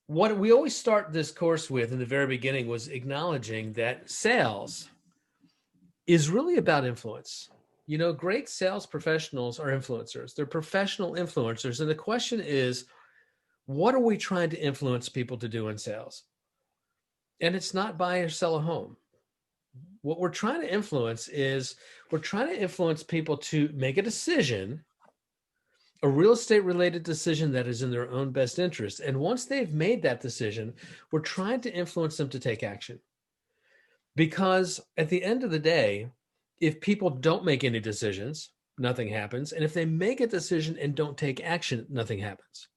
what we always start this course with in the very beginning was acknowledging that sales is really about influence. You know, great sales professionals are influencers. They're professional influencers. And the question is, what are we trying to influence people to do in sales? And it's not buy or sell a home. What we're trying to influence is we're trying to influence people to make a decision, a real estate related decision that is in their own best interest. And once they've made that decision, we're trying to influence them to take action. Because at the end of the day, if people don't make any decisions, nothing happens. And if they make a decision and don't take action, nothing happens.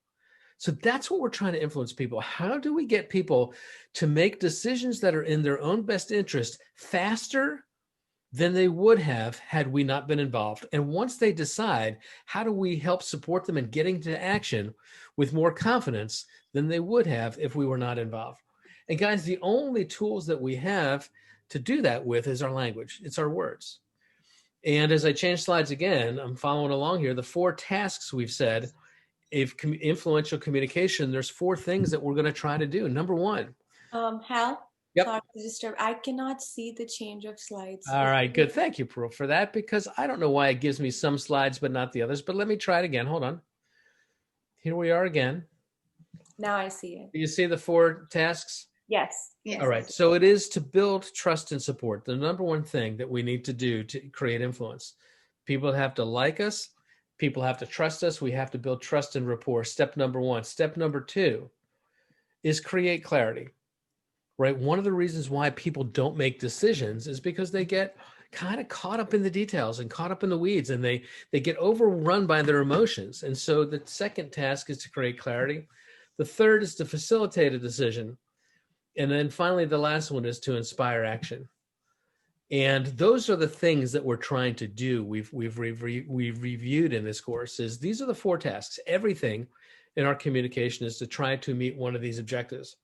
So that's what we're trying to influence people. How do we get people to make decisions that are in their own best interest faster than they would have had we not been involved? And once they decide, how do we help support them in getting to action with more confidence than they would have if we were not involved? And guys, the only tools that we have to do that with is our language. It's our words. And as I change slides again, I'm following along here. The 4 tasks we've said, if influential communication, there's 4 things that we're going to try to do. Number 1. Hal, Yep. sorry to disturb. I cannot see the change of slides. All right, good. Thank you, Pearl, for that, because I don't know why it gives me some slides but not the others. But let me try it again. Hold on. Here we are again. Now I see it. Do you see the 4 tasks? Yes. All right. So it is to build trust and support. The number 1 thing that we need to do to create influence. People have to like us. People have to trust us. We have to build trust and rapport. Step number 1. Step number 2 is create clarity, right? One of the reasons why people don't make decisions is because they get kind of caught up in the details and caught up in the weeds, and they get overrun by their emotions. And so the second task is to create clarity. The third is to facilitate a decision. And then finally, the last one is to inspire action. And those are the things that we're trying to do. We've reviewed in this course is these are the 4 tasks. Everything in our communication is to try to meet one of these objectives.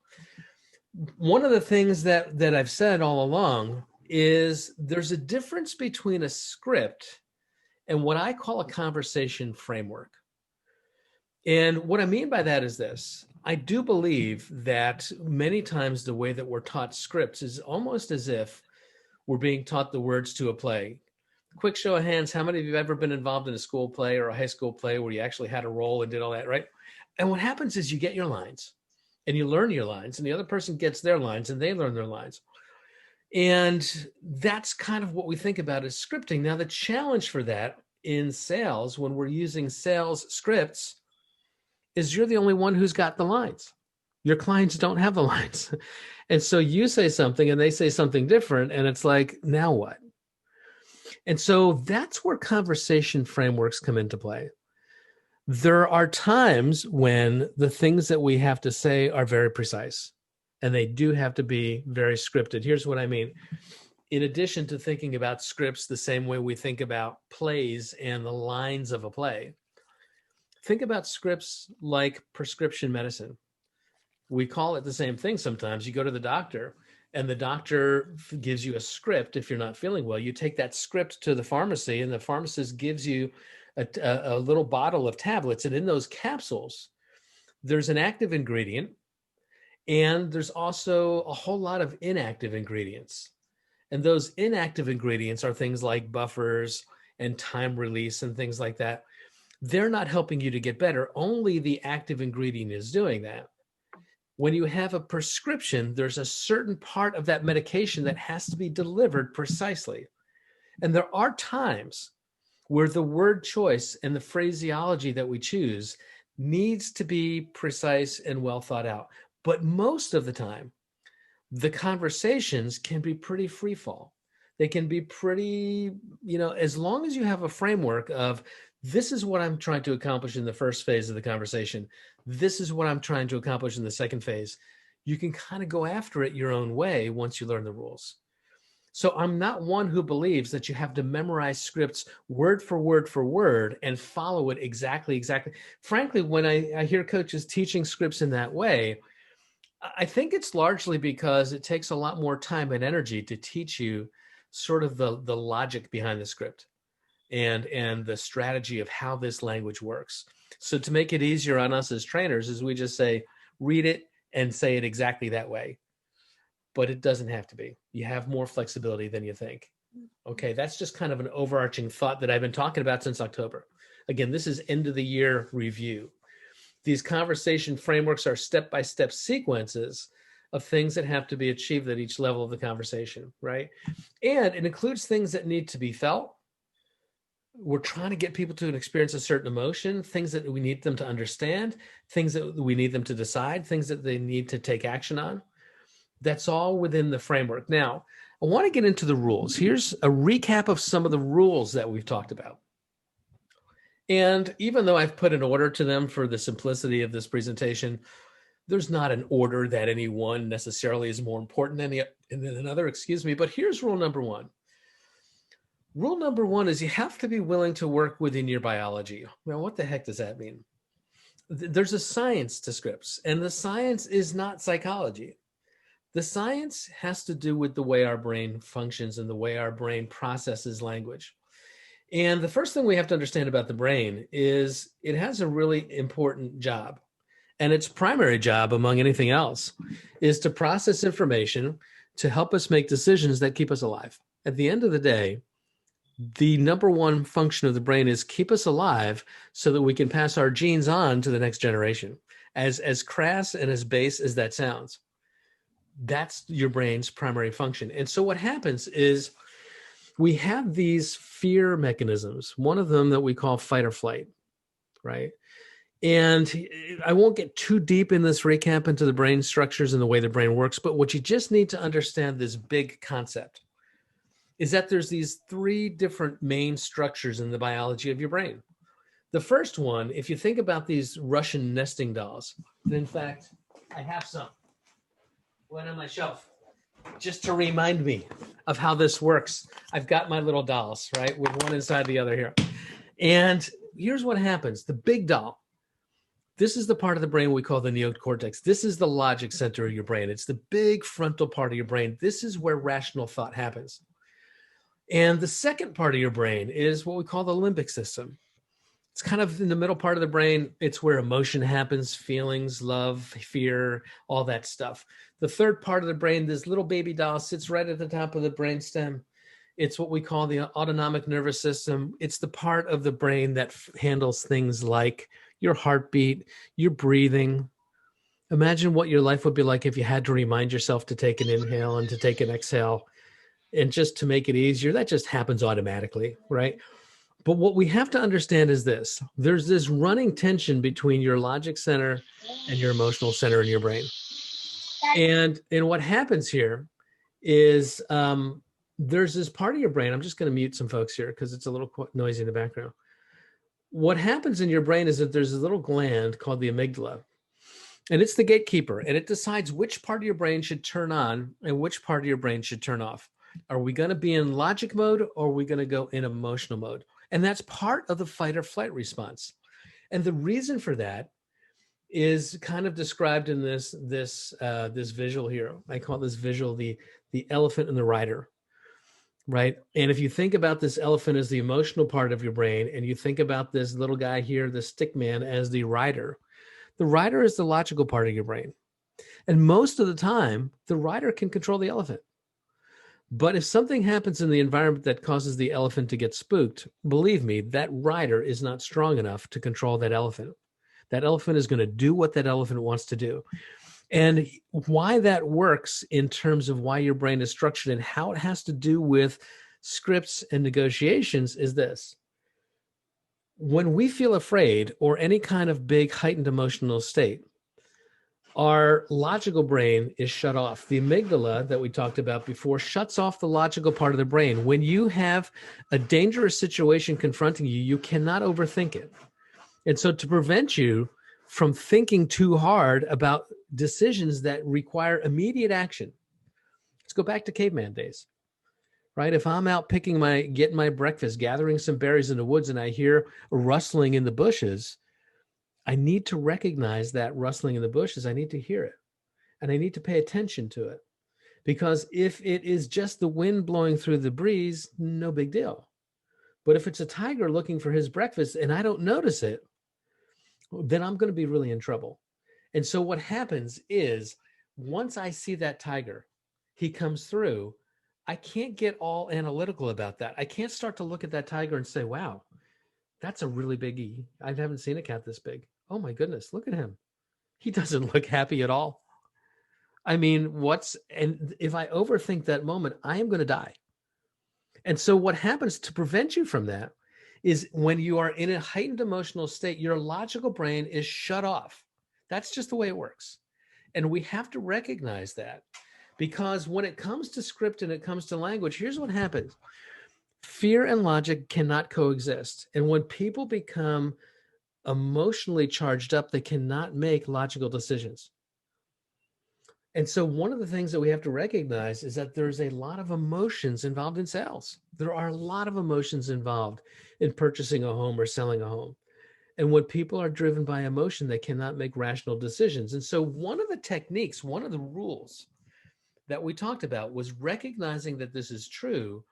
One of the things that I've said all along is there's a difference between a script and what I call a conversation framework. And what I mean by that is this. I do believe that many times the way that we're taught scripts is almost as if we're being taught the words to a play. Quick show of hands, how many of you have ever been involved in a school play or a high school play where you actually had a role and did all that, right? And what happens is you get your lines and you learn your lines, and the other person gets their lines and they learn their lines. And that's kind of what we think about as scripting. Now, the challenge for that in sales, when we're using sales scripts, is you're the only one who's got the lines. Your clients don't have the lines. And so you say something and they say something different, and it's like, now what? And so that's where conversation frameworks come into play. There are times when the things that we have to say are very precise, and they do have to be very scripted. Here's what I mean. In addition to thinking about scripts the same way we think about plays and the lines of a play, think about scripts like prescription medicine. We call it the same thing sometimes. You go to the doctor and the doctor gives you a script. If you're not feeling well, you take that script to the pharmacy, and the pharmacist gives you a little bottle of tablets. And in those capsules, there's an active ingredient, and there's also a whole lot of inactive ingredients. And those inactive ingredients are things like buffers and time release and things like that. They're not helping you to get better. Only the active ingredient is doing that. When you have a prescription, there's a certain part of that medication that has to be delivered precisely. And there are times where the word choice and the phraseology that we choose needs to be precise and well thought out. But most of the time, the conversations can be pretty free fall. They can be pretty, as long as you have a framework of, this is what I'm trying to accomplish in the first phase of the conversation. This is what I'm trying to accomplish in the second phase. You can kind of go after it your own way once you learn the rules. So I'm not one who believes that you have to memorize scripts word for word and follow it exactly. Frankly, when I hear coaches teaching scripts in that way, I think it's largely because it takes a lot more time and energy to teach you sort of the logic behind the script and the strategy of how this language works. So to make it easier on us as trainers is we just say, read it and say it exactly that way, but it doesn't have to be. You have more flexibility than you think. Okay, that's just kind of an overarching thought that I've been talking about since October. Again, this is end of the year review. These conversation frameworks are step-by-step sequences of things that have to be achieved at each level of the conversation, right? And it includes things that need to be felt. We're trying to get people to experience a certain emotion, things that we need them to understand, things that we need them to decide, things that they need to take action on. That's all within the framework. Now, I want to get into the rules. Here's a recap of some of the rules that we've talked about. And even though I've put an order to them for the simplicity of this presentation, there's not an order that any one necessarily is more important than another, but here's rule number one. Rule number one is you have to be willing to work within your biology. Now, what the heck does that mean? There's a science to scripts, and the science is not psychology. The science has to do with the way our brain functions and the way our brain processes language. And the first thing we have to understand about the brain is it has a really important job. And its primary job, among anything else, is to process information to help us make decisions that keep us alive. At the end of the day, the number one function of the brain is keep us alive so that we can pass our genes on to the next generation. As crass and as base as that sounds, that's your brain's primary function. And so what happens is we have these fear mechanisms, one of them that we call fight or flight, right? And I won't get too deep in this recap into the brain structures and the way the brain works, but what you just need to understand this big concept is that there's these three different main structures in the biology of your brain. The first one, if you think about these Russian nesting dolls, and in fact, I have some one on my shelf just to remind me of how this works. I've got my little dolls, right, with one inside the other here. And here's what happens. The big doll, this is the part of the brain we call the neocortex. This is the logic center of your brain. It's the big frontal part of your brain. This is where rational thought happens. And the second part of your brain is what we call the limbic system. It's kind of in the middle part of the brain. It's where emotion happens, feelings, love, fear, all that stuff. The third part of the brain, this little baby doll, sits right at the top of the brainstem. It's what we call the autonomic nervous system. It's the part of the brain that handles things like your heartbeat, your breathing. Imagine what your life would be like if you had to remind yourself to take an inhale and to take an exhale. And just to make it easier, that just happens automatically, right? But what we have to understand is this. There's this running tension between your logic center and your emotional center in your brain. And what happens here is there's this part of your brain. I'm just going to mute some folks here because it's a little noisy in the background. What happens in your brain is that there's a little gland called the amygdala. And it's the gatekeeper. And it decides which part of your brain should turn on and which part of your brain should turn off. Are we going to be in logic mode or are we going to go in emotional mode? And that's part of the fight or flight response. And the reason for that is kind of described in this visual here. I call this visual the elephant and the rider, right? And if you think about this elephant as the emotional part of your brain, and you think about this little guy here, the stick man, as the rider is the logical part of your brain. And most of the time, the rider can control the elephant. But if something happens in the environment that causes the elephant to get spooked, believe me, that rider is not strong enough to control that elephant. That elephant is going to do what that elephant wants to do. And why that works in terms of why your brain is structured and how it has to do with scripts and negotiations is this. When we feel afraid or any kind of big heightened emotional state, our logical brain is shut off. The amygdala that we talked about before shuts off the logical part of the brain. When you have a dangerous situation confronting you, you cannot overthink it. And so to prevent you from thinking too hard about decisions that require immediate action, let's go back to caveman days, right? If I'm out getting my breakfast, gathering some berries in the woods, and I hear a rustling in the bushes, I need to recognize that rustling in the bushes. I need to hear it, and I need to pay attention to it, because if it is just the wind blowing through the breeze, no big deal. But if it's a tiger looking for his breakfast and I don't notice it, then I'm going to be really in trouble. And so what happens is once I see that tiger, he comes through, I can't get all analytical about that. I can't start to look at that tiger and say, wow, that's a really big. I haven't seen a cat this big. Oh my goodness, look at him. He doesn't look happy at all. I mean, and if I overthink that moment, I am going to die. And so what happens to prevent you from that is when you are in a heightened emotional state, your logical brain is shut off. That's just the way it works. And we have to recognize that, because when it comes to script and it comes to language, here's what happens. Fear and logic cannot coexist. And when people become emotionally charged up, they cannot make logical decisions. And so one of the things that we have to recognize is that there's a lot of emotions involved in sales. There are a lot of emotions involved in purchasing a home or selling a home. And when people are driven by emotion, they cannot make rational decisions. And so one of the techniques, one of the rules that we talked about was recognizing that this is true.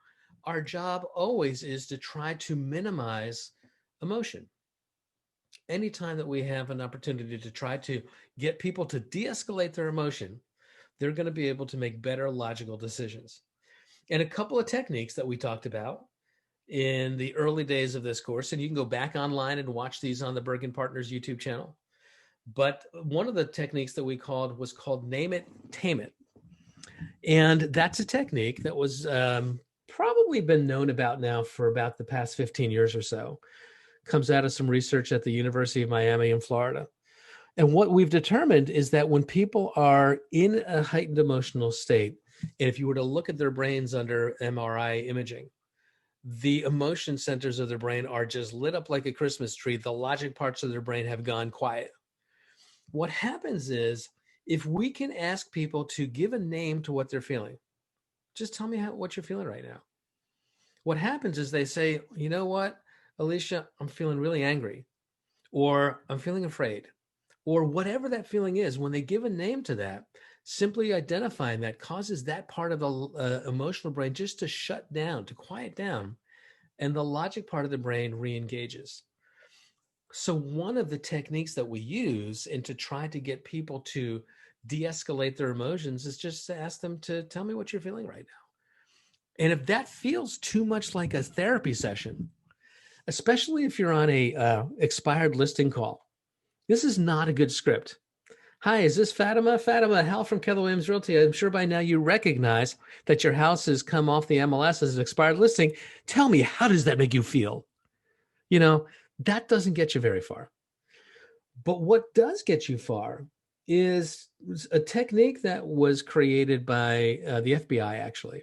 Our job always is to try to minimize emotion. Anytime that we have an opportunity to try to get people to de-escalate their emotion, they're going to be able to make better logical decisions. And a couple of techniques that we talked about in the early days of this course, and you can go back online and watch these on the Bergen Partners YouTube channel. But one of the techniques that we was called Name It, Tame It. And that's a technique that was probably been known about now for about the past 15 years or so. Comes out of some research at the University of Miami in Florida. And what we've determined is that when people are in a heightened emotional state, and if you were to look at their brains under MRI imaging, the emotion centers of their brain are just lit up like a Christmas tree. The logic parts of their brain have gone quiet. What happens is, if we can ask people to give a name to what they're feeling, just tell me what you're feeling right now. What happens is they say, you know what, Alicia, I'm feeling really angry, or I'm feeling afraid, or whatever that feeling is. When they give a name to that, simply identifying that causes that part of the emotional brain just to shut down, to quiet down, and the logic part of the brain re-engages. So one of the techniques that we use and to try to get people to de-escalate their emotions is just to ask them to tell me what you're feeling right now. And if that feels too much like a therapy session, especially if you're on a expired listing call, this is not a good script. Hi, is this Fatima? Fatima, Hal from Keller Williams Realty. I'm sure by now you recognize that your house has come off the MLS as an expired listing. Tell me, how does that make you feel? You know, that doesn't get you very far. But what does get you far is a technique that was created by the FBI, actually.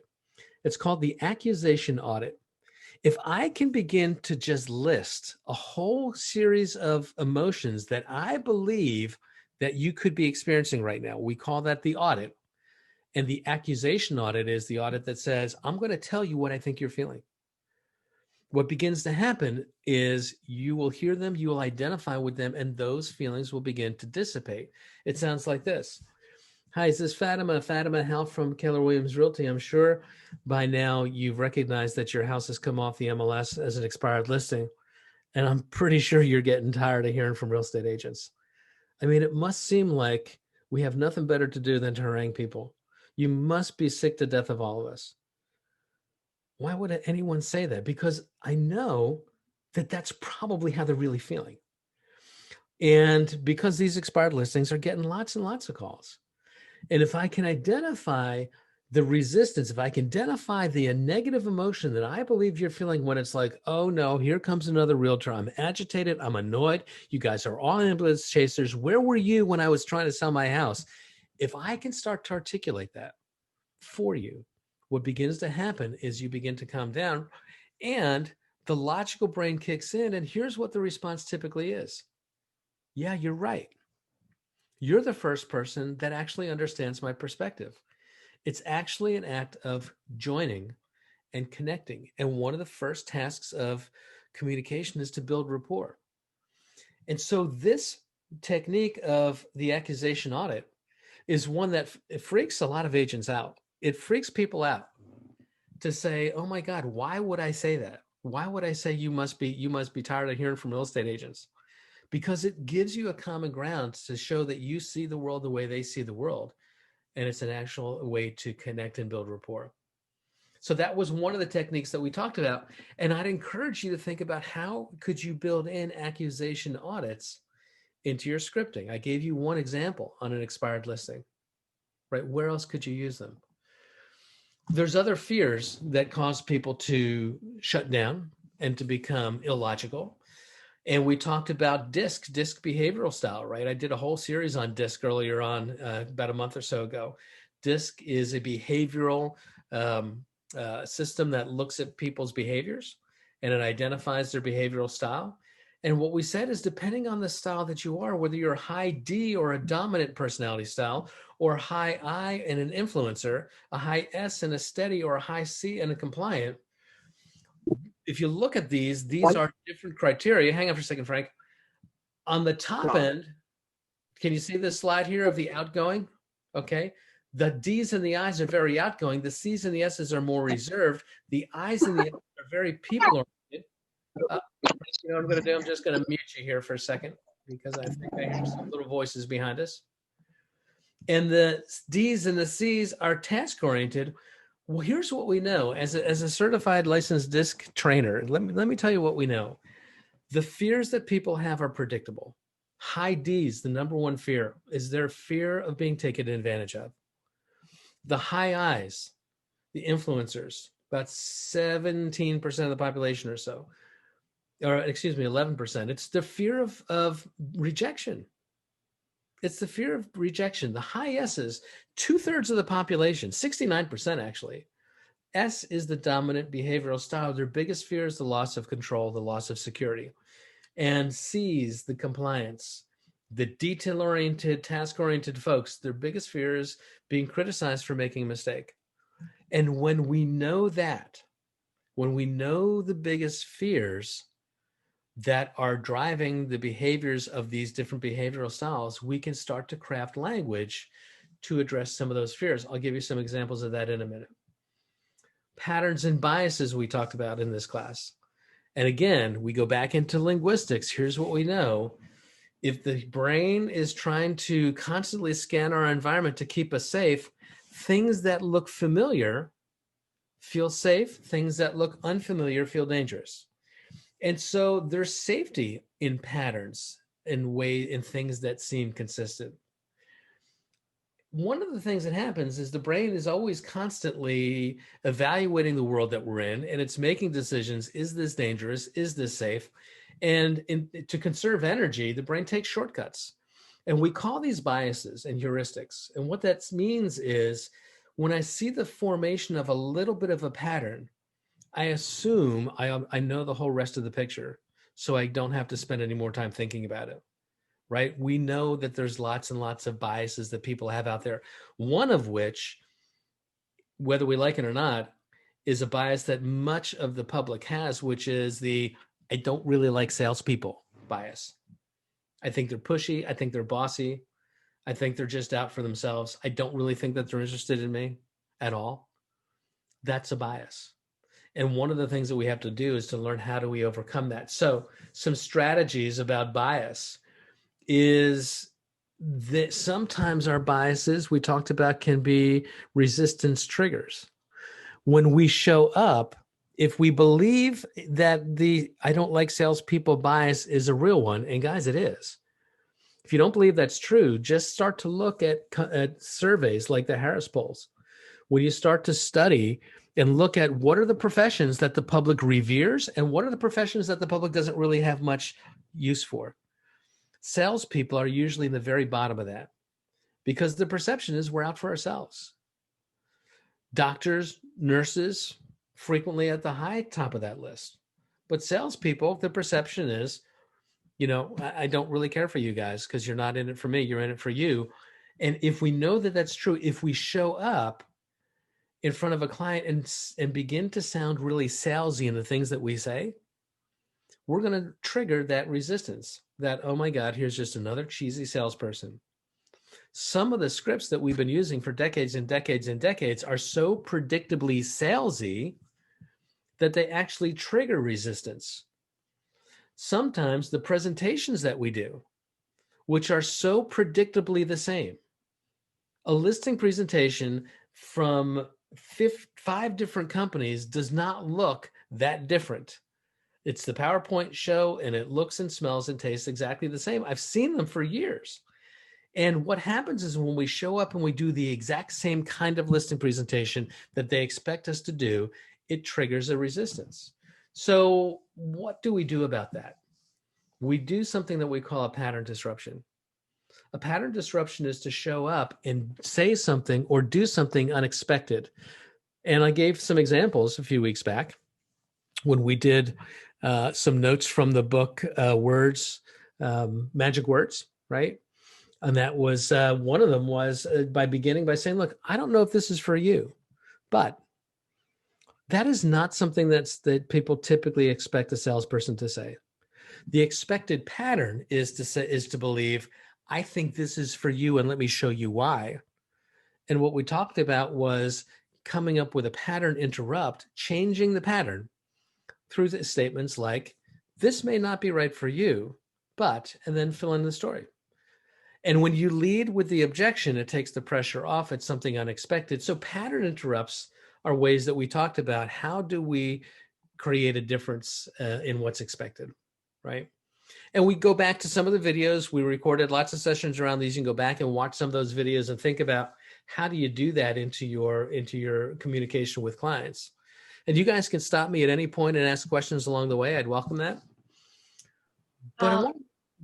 It's called the accusation audit. If I can begin to just list a whole series of emotions that I believe that you could be experiencing right now, we call that the audit. And the accusation audit is the audit that says, I'm going to tell you what I think you're feeling. What begins to happen is you will hear them, you will identify with them, and those feelings will begin to dissipate. It sounds like this. Hi, is this Fatima? Fatima, Hal from Keller Williams Realty. I'm sure by now you've recognized that your house has come off the MLS as an expired listing. And I'm pretty sure you're getting tired of hearing from real estate agents. I mean, it must seem like we have nothing better to do than to harangue people. You must be sick to death of all of us. Why would anyone say that? Because I know that that's probably how they're really feeling. And because these expired listings are getting lots and lots of calls. And if I can identify the resistance, if I can identify the negative emotion that I believe you're feeling when it's like, oh no, here comes another realtor. I'm agitated. I'm annoyed. You guys are all ambulance chasers. Where were you when I was trying to sell my house? If I can start to articulate that for you, what begins to happen is you begin to calm down and the logical brain kicks in. And here's what the response typically is. Yeah, you're right. You're the first person that actually understands my perspective. It's actually an act of joining and connecting. And one of the first tasks of communication is to build rapport. And so this technique of the accusation audit is one that freaks a lot of agents out. It freaks people out to say, oh my God, why would I say that? Why would I say you must be tired of hearing from real estate agents? because it gives you a common ground to show that you see the world the way they see the world. And it's an actual way to connect and build rapport. So that was one of the techniques that we talked about. And I'd encourage you to think about how could you build in accusation audits into your scripting. I gave you one example on an expired listing, right? Where else could you use them? There's other fears that cause people to shut down and to become illogical. And we talked about DISC behavioral style, right? I did a whole series on DISC earlier on, about a month or so ago. DISC is a behavioral system that looks at people's behaviors and it identifies their behavioral style. And what we said is, depending on the style that you are, whether you're a high D or a dominant personality style, or high I and an influencer, a high S and a steady, or a high C and a compliant, if you look at these are different criteria. Hang on for a second, Frank. On the top end, can you see this slide here of the outgoing? Okay. The D's and the I's are very outgoing. The C's and the S's are more reserved. The I's and the F's are very people-oriented. You know what I'm going to do? I'm just going to mute you here for a second because I think I hear some little voices behind us. And the D's and the C's are task-oriented. Well, here's what we know. As a certified licensed DISC trainer, let me tell you what we know. The fears that people have are predictable. High D's, the number one fear, is their fear of being taken advantage of. The high I's, the influencers, about 17% of the population or so, or excuse me, 11%. It's the fear of rejection. It's the fear of rejection. The high S's, 2/3 of the population, 69% actually. S is the dominant behavioral style. Their biggest fear is the loss of control, the loss of security. And C's, the compliance. The detail-oriented, task-oriented folks, their biggest fear is being criticized for making a mistake. And when we know that, when we know the biggest fears that are driving the behaviors of these different behavioral styles, we can start to craft language to address some of those fears. I'll give you some examples of that in a minute. Patterns and biases we talked about in this class. And again, we go back into linguistics. Here's what we know. If the brain is trying to constantly scan our environment to keep us safe, things that look familiar feel safe. Things that look unfamiliar feel dangerous. And so there's safety in patterns, in things that seem consistent. One of the things that happens is the brain is always constantly evaluating the world that we're in, and it's making decisions. Is this dangerous? Is this safe? And to conserve energy, the brain takes shortcuts. And we call these biases and heuristics. And what that means is, when I see the formation of a little bit of a pattern, I assume I know the whole rest of the picture, so I don't have to spend any more time thinking about it, right? We know that there's lots and lots of biases that people have out there, one of which, whether we like it or not, is a bias that much of the public has, which is the I don't really like salespeople bias. I think they're pushy. I think they're bossy. I think they're just out for themselves. I don't really think that they're interested in me at all. That's a bias. And one of the things that we have to do is to learn, how do we overcome that? So some strategies about bias is that sometimes our biases we talked about can be resistance triggers. When we show up, if we believe that the I don't like salespeople bias is a real one, and guys, it is. If you don't believe that's true, just start to look at surveys like the Harris polls. When you start to study and look at what are the professions that the public reveres and what are the professions that the public doesn't really have much use for. Salespeople are usually in the very bottom of that because the perception is we're out for ourselves. Doctors, nurses, frequently at the high top of that list. But salespeople, the perception is, I don't really care for you guys because you're not in it for me, you're in it for you. And if we know that that's true, if we show up in front of a client and begin to sound really salesy in the things that we say, we're going to trigger that resistance, that, oh my God, here's just another cheesy salesperson. Some of the scripts that we've been using for decades and decades and decades are so predictably salesy that they actually trigger resistance. Sometimes the presentations that we do, which are so predictably the same, a listing presentation from five different companies does not look that different. It's the PowerPoint show, and it looks and smells and tastes exactly the same. I've seen them for years. And what happens is when we show up and we do the exact same kind of listing presentation that they expect us to do, it triggers a resistance. So what do we do about that? We do something that we call a pattern disruption. A pattern disruption is to show up and say something or do something unexpected. And I gave some examples a few weeks back when we did some notes from the book Words, Magic Words, right? And that was one of them was by beginning by saying, look, I don't know if this is for you, but that is not something that people typically expect a salesperson to say. The expected pattern is to believe, I think this is for you, and let me show you why. And what we talked about was coming up with a pattern interrupt, changing the pattern through the statements like, this may not be right for you, but, and then fill in the story. And when you lead with the objection, it takes the pressure off. It's something unexpected. So pattern interrupts are ways that we talked about. How do we create a difference in what's expected, right? And we go back to some of the videos. We recorded lots of sessions around these. You can go back and watch some of those videos and think about how do you do that into your communication with clients. And you guys can stop me at any point and ask questions along the way. I'd welcome that. But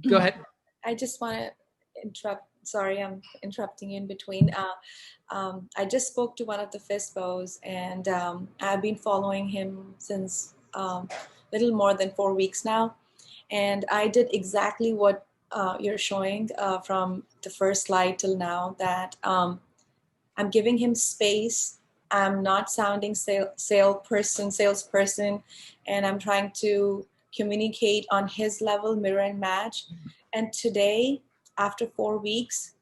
go ahead. I just want to interrupt. Sorry, I'm interrupting you in between. I just spoke to one of the FISBOs, and I've been following him since little more than 4 weeks now. And I did exactly what you're showing from the first slide till now, that I'm giving him space. I'm not sounding salesperson, and I'm trying to communicate on his level, mirror and match. And today, after 4 weeks,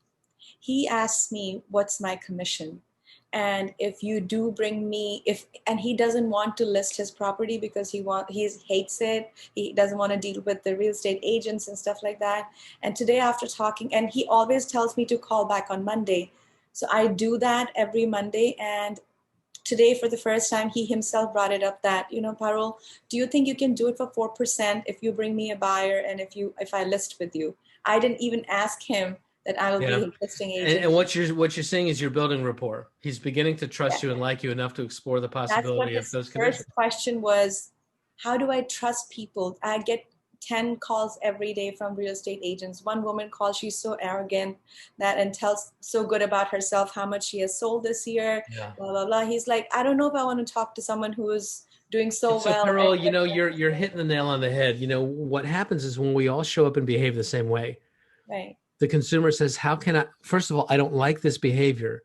he asked me, what's my commission? And if you do bring me, and he doesn't want to list his property because he hates it. He doesn't want to deal with the real estate agents and stuff like that. And today, after talking, and he always tells me to call back on Monday. So I do that every Monday. And today, for the first time, he himself brought it up that, Parul, do you think you can do it for 4% if you bring me a buyer and if I list with you? I didn't even ask him that I will be a listing agent. And what you're saying is you're building rapport. He's beginning to trust you and like you enough to explore the possibility of those conditions. First question was, how do I trust people? I get 10 calls every day from real estate agents. One woman calls, she's so arrogant and tells so good about herself, how much she has sold this year, blah, blah, blah. He's like, I don't know if I want to talk to someone who is doing so well. So Carol, you're hitting the nail on the head. What happens is when we all show up and behave the same way, right? The consumer says, first of all, I don't like this behavior.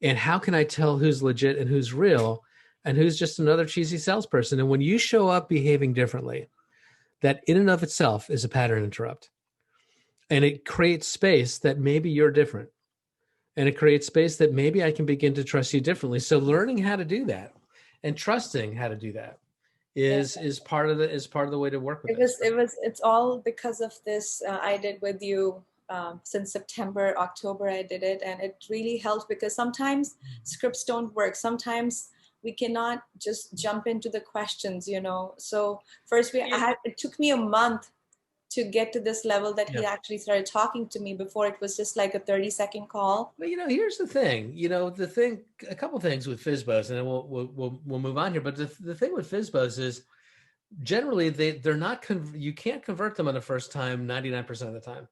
And how can I tell who's legit and who's real and who's just another cheesy salesperson? And when you show up behaving differently, that in and of itself is a pattern interrupt. And it creates space that maybe you're different. And it creates space that maybe I can begin to trust you differently. So learning how to do that and trusting how to do that is part of the way to work with it. It's all because of this I did with you. Since September, October, I did it, and it really helps because sometimes scripts don't work. Sometimes we cannot just jump into the questions, So first, it took me a month to get to this level that he actually started talking to me. Before, it was just like a 30-second call. Well, here's the thing. A couple things with FISBOs, and then we'll move on here. But the thing with FISBOs is generally they're not. You can't convert them on the first time 99% of the time.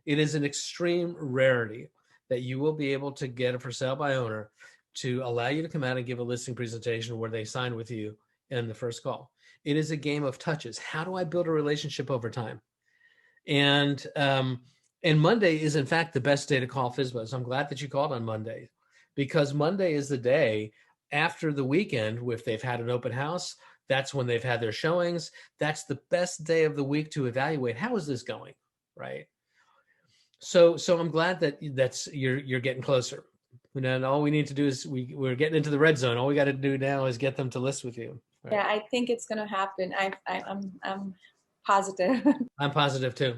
It is an extreme rarity that you will be able to get a for sale by owner to allow you to come out and give a listing presentation where they sign with you in the first call. It is a game of touches. How do I build a relationship over time? And Monday is in fact the best day to call FISBOs. I'm glad that you called on Monday, because Monday is the day after the weekend. If they've had an open house, that's when they've had their showings. That's the best day of the week to evaluate, how is this going, right? So I'm glad that you're getting closer. And all we need to do is we're getting into the red zone. All we got to do now is get them to list with you. Right? Yeah, I think it's going to happen. I'm Positive. I'm positive too.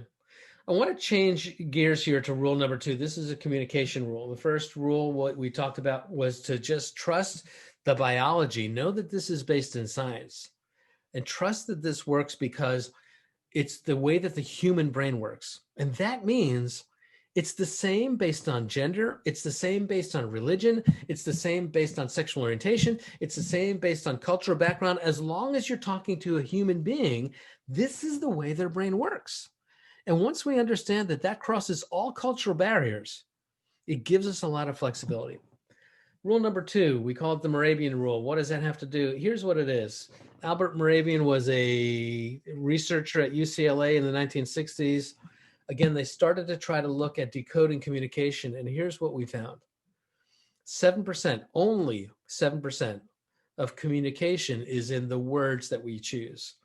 I want to change gears here to rule number 2. This is a communication rule. The first rule, what we talked about, was to just trust the biology. Know that this is based in science, and trust that this works because it's the way that the human brain works. And that means it's the same based on gender. It's the same based on religion. It's the same based on sexual orientation. It's the same based on cultural background. As long as you're talking to a human being, this is the way their brain works. And once we understand that that crosses all cultural barriers, it gives us a lot of flexibility. Rule number 2, we call it the Mehrabian rule. What does that have to do? Here's what it is. Albert Mehrabian was a researcher at UCLA in the 1960s. Again, they started to try to look at decoding communication, and here's what we found. 7%, only 7% of communication is in the words that we choose.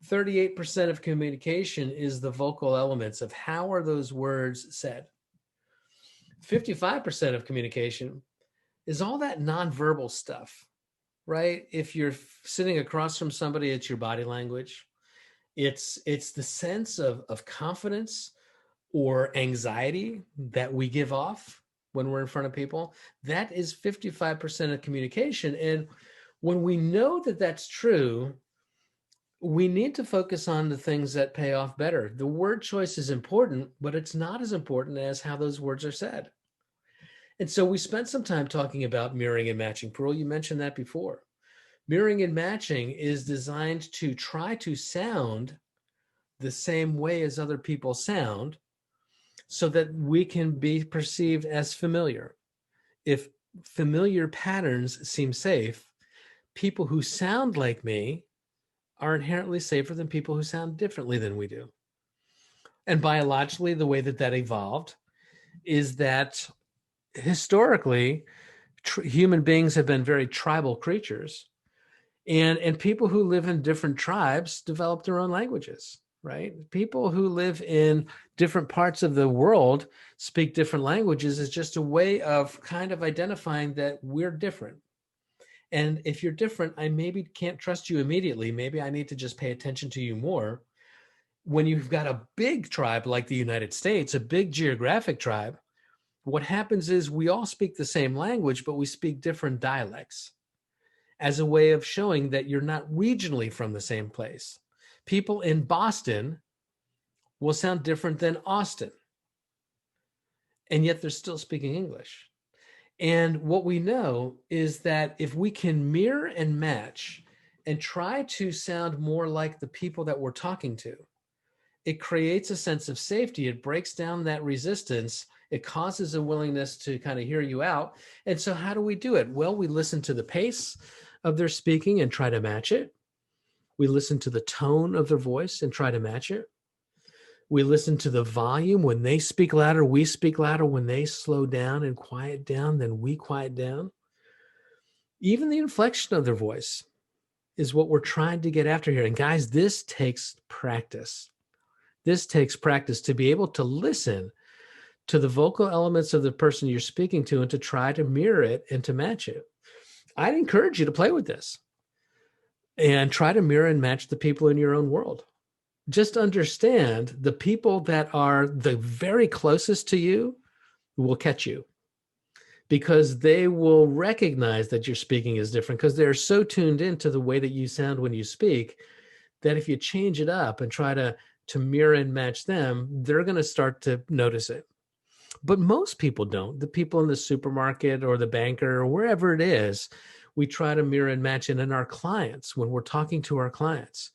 38% of communication is the vocal elements of how are those words said. 55% of communication is all that nonverbal stuff, right? If you're sitting across from somebody, it's your body language. It's the sense of confidence or anxiety that we give off when we're in front of people. That is 55% of communication. And when we know that that's true, we need to focus on the things that pay off better. The word choice is important, but it's not as important as how those words are said. And so we spent some time talking about mirroring and matching. Pearl, you mentioned that before. Mirroring and matching is designed to try to sound the same way as other people sound so that we can be perceived as familiar. If familiar patterns seem safe, people who sound like me are inherently safer than people who sound differently than we do. And biologically, the way that that evolved is that historically, human beings have been very tribal creatures, and people who live in different tribes develop their own languages, right? People who live in different parts of the world speak different languages is just a way of kind of identifying that we're different. And if you're different, I maybe can't trust you immediately. Maybe I need to just pay attention to you more. When you've got a big tribe like the United States, a big geographic tribe, what happens is we all speak the same language, but we speak different dialects as a way of showing that you're not regionally from the same place. People in Boston will sound different than Austin, and yet they're still speaking English. And what we know is that if we can mirror and match and try to sound more like the people that we're talking to, it creates a sense of safety. It breaks down that resistance. It causes a willingness to kind of hear you out. And so how do we do it? Well, we listen to the pace of their speaking and try to match it. We listen to the tone of their voice and try to match it. We listen to the volume. When they speak louder, we speak louder. When they slow down and quiet down, then we quiet down. Even the inflection of their voice is what we're trying to get after here. And guys, this takes practice. This takes practice to be able to listen to the vocal elements of the person you're speaking to and to try to mirror it and to match it. I'd encourage you to play with this and try to mirror and match the people in your own world. Just understand the people that are the very closest to you will catch you because they will recognize that your speaking is different because they're so tuned into the way that you sound when you speak that if you change it up and try to mirror and match them, they're going to start to notice it. But most people don't. The people in the supermarket or the banker or wherever it is, we try to mirror and match it in our clients when we're talking to our clients.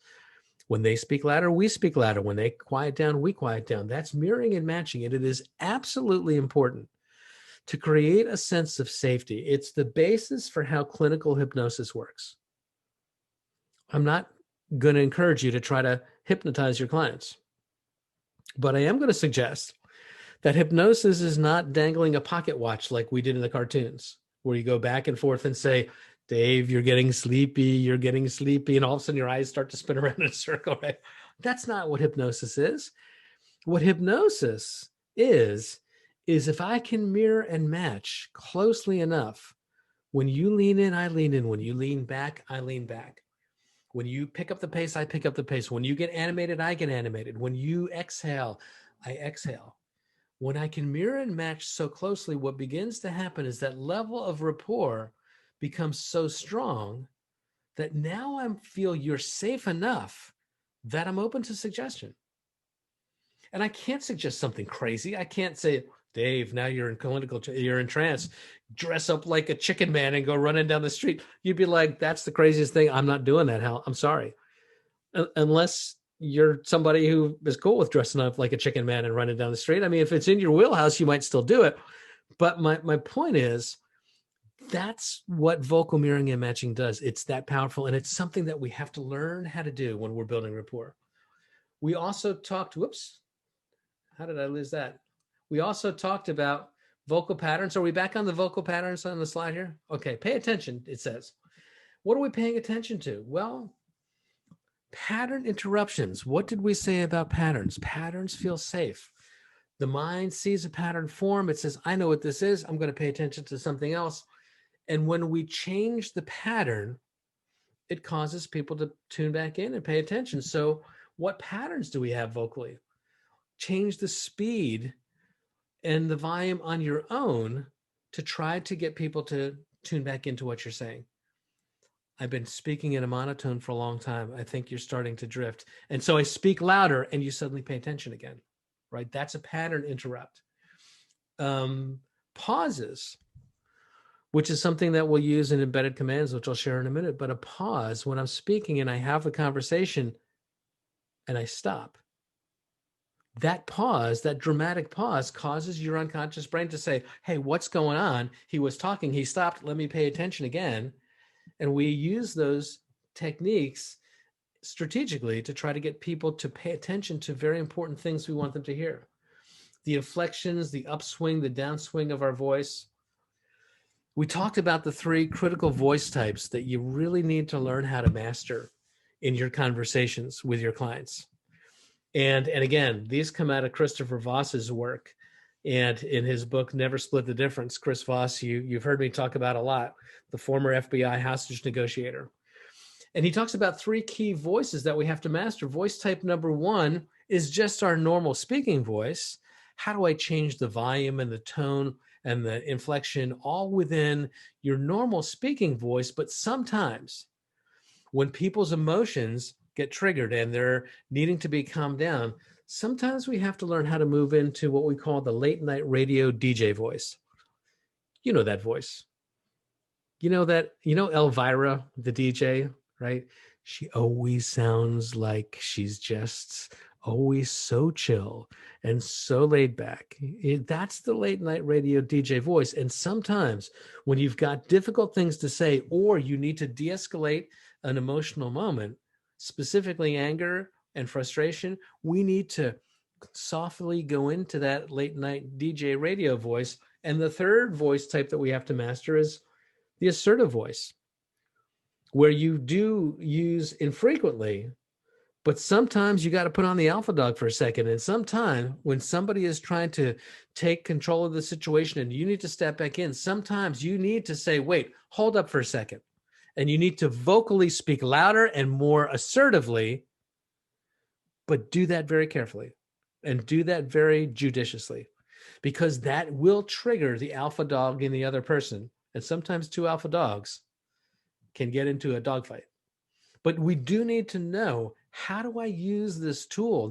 When they speak louder, we speak louder. When they quiet down, we quiet down. That's mirroring and matching it. It is absolutely important to create a sense of safety. It's the basis for how clinical hypnosis works. I'm not going to encourage you to try to hypnotize your clients, but I am going to suggest that hypnosis is not dangling a pocket watch like we did in the cartoons, where you go back and forth and say, Dave, you're getting sleepy, and all of a sudden your eyes start to spin around in a circle, right? That's not what hypnosis is. What hypnosis is if I can mirror and match closely enough, when you lean in, I lean in. When you lean back, I lean back. When you pick up the pace, I pick up the pace. When you get animated, I get animated. When you exhale, I exhale. When I can mirror and match so closely, what begins to happen is that level of rapport becomes so strong that now I feel you're safe enough that I'm open to suggestion. And I can't suggest something crazy. I can't say, Dave, now you're you're in trance, dress up like a chicken man and go running down the street. You'd be like, that's the craziest thing. I'm not doing that, Hal. I'm sorry. Unless you're somebody who is cool with dressing up like a chicken man and running down the street. I mean, if it's in your wheelhouse, you might still do it. But my point is, that's what vocal mirroring and matching does. It's that powerful, and it's something that we have to learn how to do when we're building rapport. We also talked, whoops, how did I lose that? We also talked about vocal patterns. Are we back on the vocal patterns on the slide here? Okay, pay attention, it says. What are we paying attention to? Well, pattern interruptions. What did we say about patterns? Patterns feel safe. The mind sees a pattern form. It says, I know what this is. I'm going to pay attention to something else. And when we change the pattern, it causes people to tune back in and pay attention. So what patterns do we have vocally? Change the speed and the volume on your own to try to get people to tune back into what you're saying. I've been speaking in a monotone for a long time. I think you're starting to drift. And so I speak louder and you suddenly pay attention again, right? That's a pattern interrupt. Pauses, which is something that we'll use in embedded commands, which I'll share in a minute. But a pause when I'm speaking and I have a conversation and I stop. That pause, that dramatic pause, causes your unconscious brain to say, hey, what's going on? He was talking, he stopped, let me pay attention again. And we use those techniques strategically to try to get people to pay attention to very important things we want them to hear. The inflections, the upswing, the downswing of our voice. We talked about the 3 critical voice types that you really need to learn how to master in your conversations with your clients. And again, these come out of Christopher Voss's work. And in his book, Never Split the Difference, Chris Voss, you've heard me talk about a lot, the former FBI hostage negotiator. And he talks about 3 key voices that we have to master. Voice type number 1 is just our normal speaking voice. How do I change the volume and the tone and the inflection all within your normal speaking voice? But sometimes when people's emotions get triggered and they're needing to be calmed down, sometimes we have to learn how to move into what we call the late night radio DJ voice. You know that voice. You know Elvira, the DJ, right? She always sounds like she's just always so chill and so laid back. That's the late night radio DJ voice. And sometimes when you've got difficult things to say, or you need to de-escalate an emotional moment, specifically anger and frustration, we need to softly go into that late night DJ radio voice. And the third voice type that we have to master is the assertive voice, where you do use infrequently, but sometimes you got to put on the alpha dog for a second. And sometimes when somebody is trying to take control of the situation and you need to step back in, sometimes you need to say, wait, hold up for a second. And you need to vocally speak louder and more assertively, but do that very carefully and do that very judiciously, because that will trigger the alpha dog in the other person. And sometimes 2 alpha dogs can get into a dogfight. But we do need to know, how do I use this tool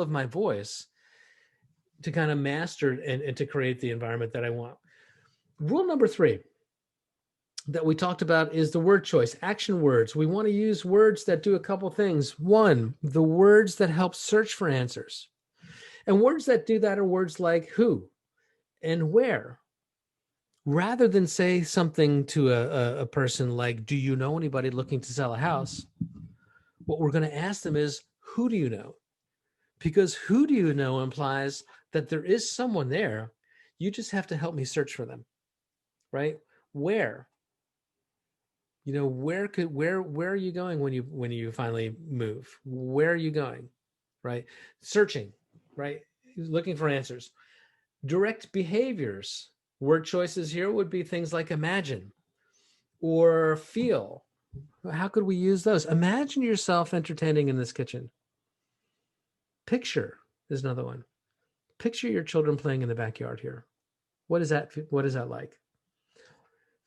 of my voice, to kind of master and to create the environment that I want. Rule number 3 that we talked about is the word choice, action words. We want to use words that do a couple things. 1, the words that help search for answers. And words that do that are words like who and where. Rather than say something to a person like, do you know anybody looking to sell a house? What we're going to ask them is, who do you know? Because who do you know implies that there is someone there. You just have to help me search for them, right? Where? Where are you going when you finally move? Where are you going? Right? Searching, right? Looking for answers. Direct behaviors. Word choices here would be things like imagine or feel How could we use those? Imagine yourself entertaining in this kitchen. Picture is another one. Picture your children playing in the backyard here. What is that? What is that like?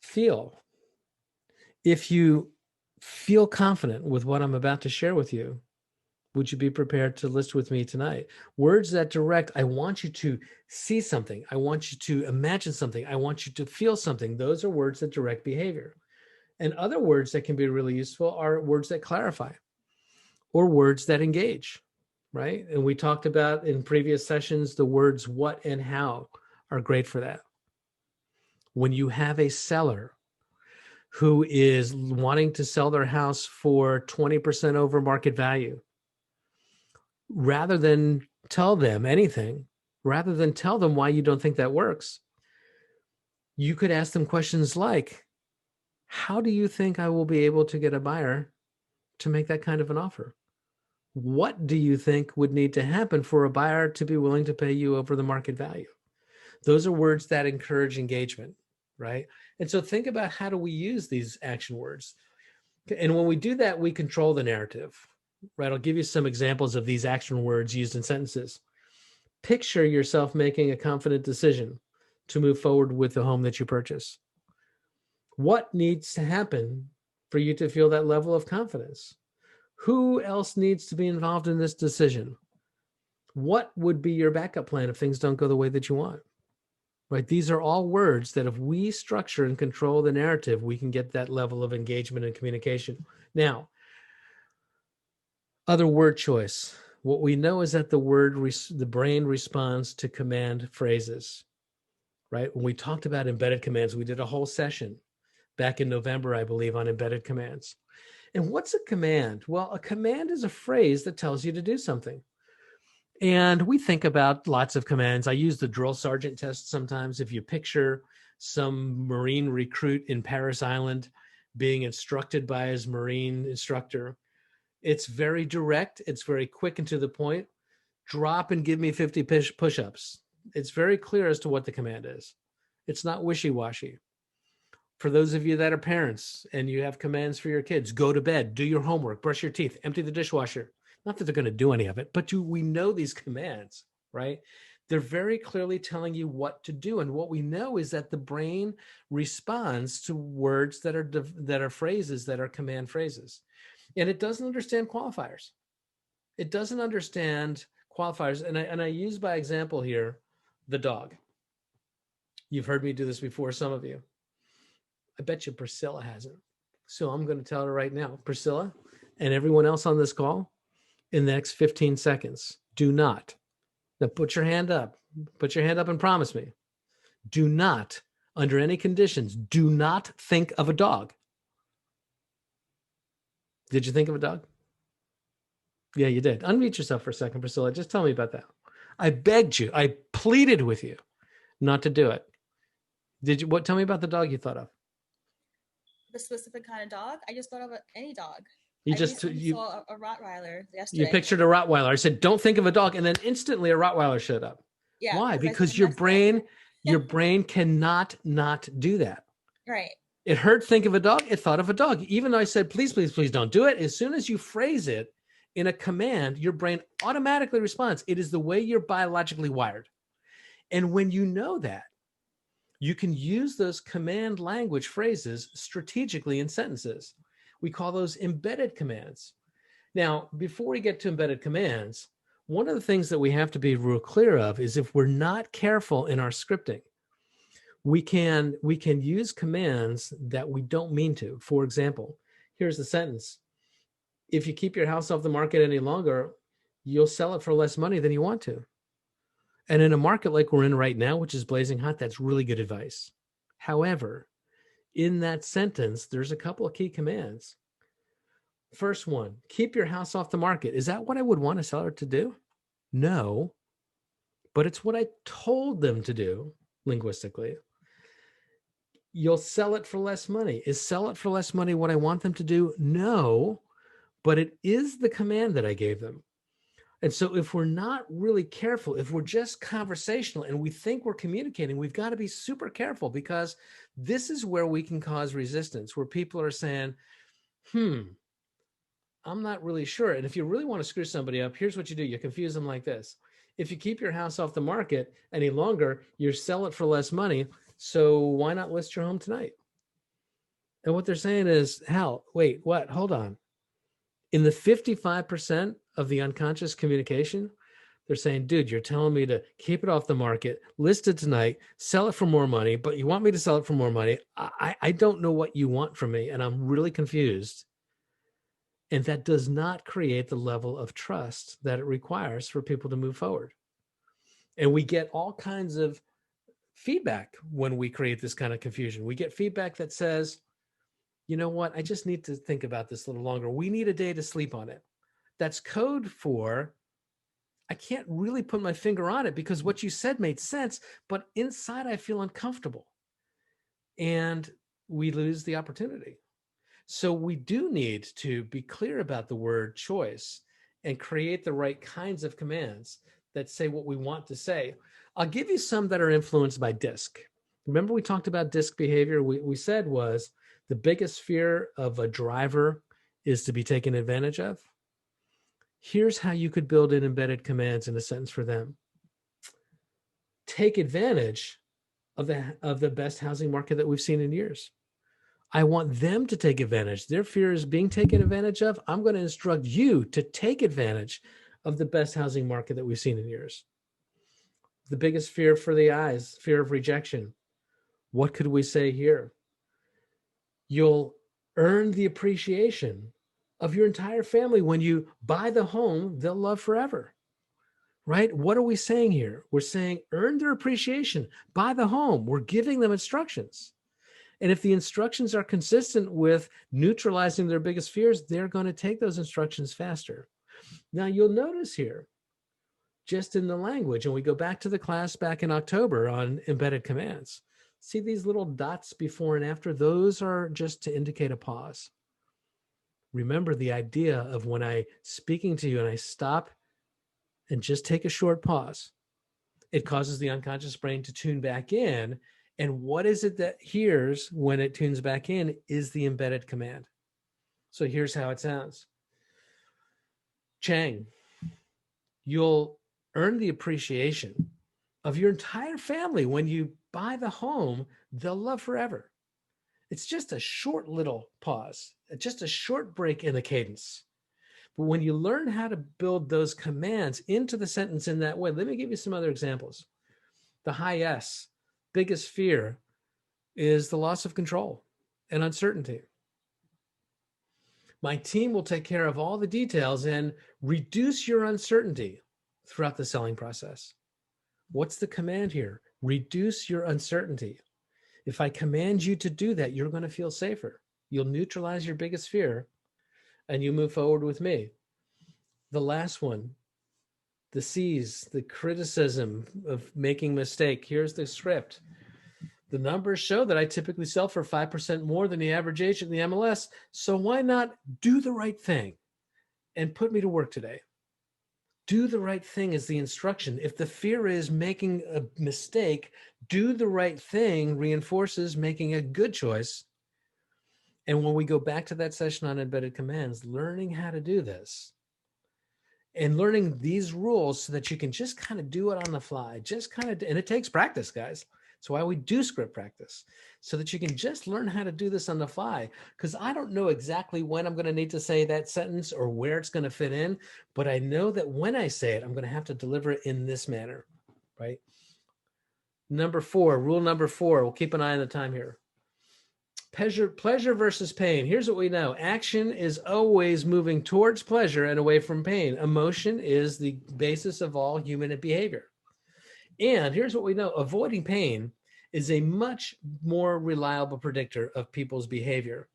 Feel. If you feel confident with what I'm about to share with you, would you be prepared to list with me tonight? Words that direct, I want you to see something. I want you to imagine something. I want you to feel something. Those are words that direct behavior. And other words that can be really useful are words that clarify or words that engage, right? And we talked about in previous sessions, the words what and how are great for that. When you have a seller who is wanting to sell their house for 20% over market value, rather than tell them anything, rather than tell them why you don't think that works, you could ask them questions like, how do you think I will be able to get a buyer to make that kind of an offer? What do you think would need to happen for a buyer to be willing to pay you over the market value? Those are words that encourage engagement, right? And so think about, how do we use these action words? And when we do that, we control the narrative, right? I'll give you some examples of these action words used in sentences. Picture yourself making a confident decision to move forward with the home that you purchase. What needs to happen for you to feel that level of confidence? Who else needs to be involved in this decision? What would be your backup plan if things don't go the way that you want? Right? These are all words that if we structure and control the narrative, we can get that level of engagement and communication. Now, other word choice. What we know is that the brain responds to command phrases, right? When we talked about embedded commands, we did a whole session back in November, I believe, on embedded commands. And what's a command? Well, a command is a phrase that tells you to do something. And we think about lots of commands. I use the drill sergeant test sometimes. If you picture some Marine recruit in Paris Island being instructed by his Marine instructor, it's very direct. It's very quick and to the point. Drop and give me 50 push-ups. It's very clear as to what the command is. It's not wishy-washy. For those of you that are parents and you have commands for your kids, go to bed, do your homework, brush your teeth, empty the dishwasher. Not that they're going to do any of it, but we know these commands, right? They're very clearly telling you what to do. And what we know is that the brain responds to words that are phrases, that are command phrases. And it doesn't understand qualifiers. It doesn't understand qualifiers. And I use by example here, the dog. You've heard me do this before, some of you. I bet you Priscilla hasn't. So I'm going to tell her right now, Priscilla and everyone else on this call, in the next 15 seconds, do not. Now put your hand up. Put your hand up and promise me. Do not, under any conditions, do not think of a dog. Did you think of a dog? Yeah, you did. Unmute yourself for a second, Priscilla. Just tell me about that. I begged you. I pleaded with you not to do it. Did you? What? Tell me about the dog you thought of. The specific kind of dog? I just thought of any dog. You I saw a Rottweiler yesterday. You pictured a Rottweiler. I said, don't think of a dog. And then instantly a Rottweiler showed up. Yeah. Why? Because your brain cannot not do that. Right. It heard think of a dog. It thought of a dog. Even though I said, please, please, please don't do it. As soon as you phrase it in a command, your brain automatically responds. It is the way you're biologically wired. And when you know that, you can use those command language phrases strategically in sentences. We call those embedded commands. Now, before we get to embedded commands, one of the things that we have to be real clear of is if we're not careful in our scripting, we can use commands that we don't mean to. For example, here's the sentence. If you keep your house off the market any longer, you'll sell it for less money than you want to. And in a market like we're in right now, which is blazing hot, that's really good advice. However, in that sentence, there's a couple of key commands. First one, keep your house off the market. Is that what I would want a seller to do? No, but it's what I told them to do linguistically. You'll sell it for less money. Is sell it for less money what I want them to do? No, but it is the command that I gave them. And so if we're not really careful, if we're just conversational and we think we're communicating, we've got to be super careful, because this is where we can cause resistance, where people are saying, I'm not really sure. And if you really want to screw somebody up, here's what you do. You confuse them like this. If you keep your house off the market any longer, you sell it for less money. So why not list your home tonight? And what they're saying is, hell, wait, what? Hold on. In the 55% of the unconscious communication, they're saying, dude, you're telling me to keep it off the market, list it tonight, sell it for more money, but you want me to sell it for more money. I don't know what you want from me, and I'm really confused. And that does not create the level of trust that it requires for people to move forward. And we get all kinds of feedback when we create this kind of confusion. We get feedback that says, you know what, I just need to think about this a little longer. We need a day to sleep on it. That's code for, I can't really put my finger on it because what you said made sense, but inside I feel uncomfortable. And we lose the opportunity. So we do need to be clear about the word choice and create the right kinds of commands that say what we want to say. I'll give you some that are influenced by DISC. Remember we talked about DISC behavior? We said was the biggest fear of a driver is to be taken advantage of. Here's how you could build in embedded commands in a sentence for them. Take advantage of the best housing market that we've seen in years. I want them to take advantage. Their fear is being taken advantage of. I'm going to instruct you to take advantage of the best housing market that we've seen in years. The biggest fear for the eyes, fear of rejection. What could we say here? You'll earn the appreciation of your entire family when you buy the home they'll love forever. Right? What are we saying here? We're saying earn their appreciation, buy the home. We're giving them instructions. And if the instructions are consistent with neutralizing their biggest fears, they're going to take those instructions faster. Now, you'll notice here, just in the language, and we go back to the class back in October on embedded commands. See these little dots before and after? Those are just to indicate a pause. Remember the idea of when I'm speaking to you and I stop and just take a short pause, it causes the unconscious brain to tune back in. And what is it that hears when it tunes back in is the embedded command. So here's how it sounds. Chang, you'll earn the appreciation of your entire family when you buy the home they'll love forever. It's just a short little pause, just a short break in the cadence. But when you learn how to build those commands into the sentence in that way, let me give you some other examples. The high S. Biggest fear is the loss of control and uncertainty. My team will take care of all the details and reduce your uncertainty throughout the selling process. What's the command here? Reduce your uncertainty. If I command you to do that, you're going to feel safer. You'll neutralize your biggest fear and you move forward with me. The last one, the C's, the criticism of making mistake. Here's the script. The numbers show that I typically sell for 5% more than the average agent in the MLS. So why not do the right thing and put me to work today? Do the right thing is the instruction. If the fear is making a mistake, do the right thing reinforces making a good choice. And when we go back to that session on embedded commands, learning how to do this and learning these rules so that you can just kind of do it on the fly, and it takes practice, guys. That's why we do script practice, so that you can just learn how to do this on the fly. Because I don't know exactly when I'm going to need to say that sentence or where it's going to fit in, but I know that when I say it, I'm going to have to deliver it in this manner, right? Rule number 4, we'll keep an eye on the time here. Pleasure versus pain. Here's what we know. Action is always moving towards pleasure and away from pain. Emotion is the basis of all human behavior. And here's what we know. Avoiding pain is a much more reliable predictor of people's behavior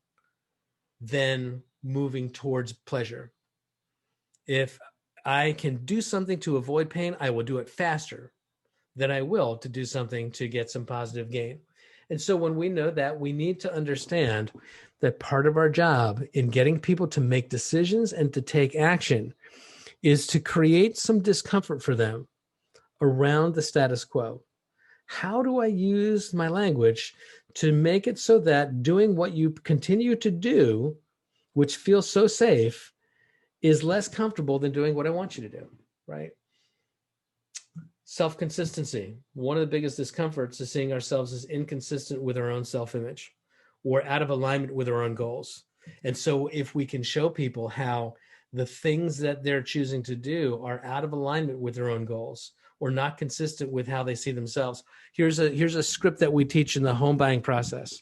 than moving towards pleasure. If I can do something to avoid pain, I will do it faster than I will to do something to get some positive gain. And so when we know that, we need to understand that part of our job in getting people to make decisions and to take action is to create some discomfort for them around the status quo. How do I use my language to make it so that doing what you continue to do which feels so safe, is less comfortable than doing what I want you to do, right? Self-consistency. One of the biggest discomforts is seeing ourselves as inconsistent with our own self-image or out of alignment with our own goals. And so if we can show people how the things that they're choosing to do are out of alignment with their own goals or not consistent with how they see themselves. Here's a script that we teach in the home buying process.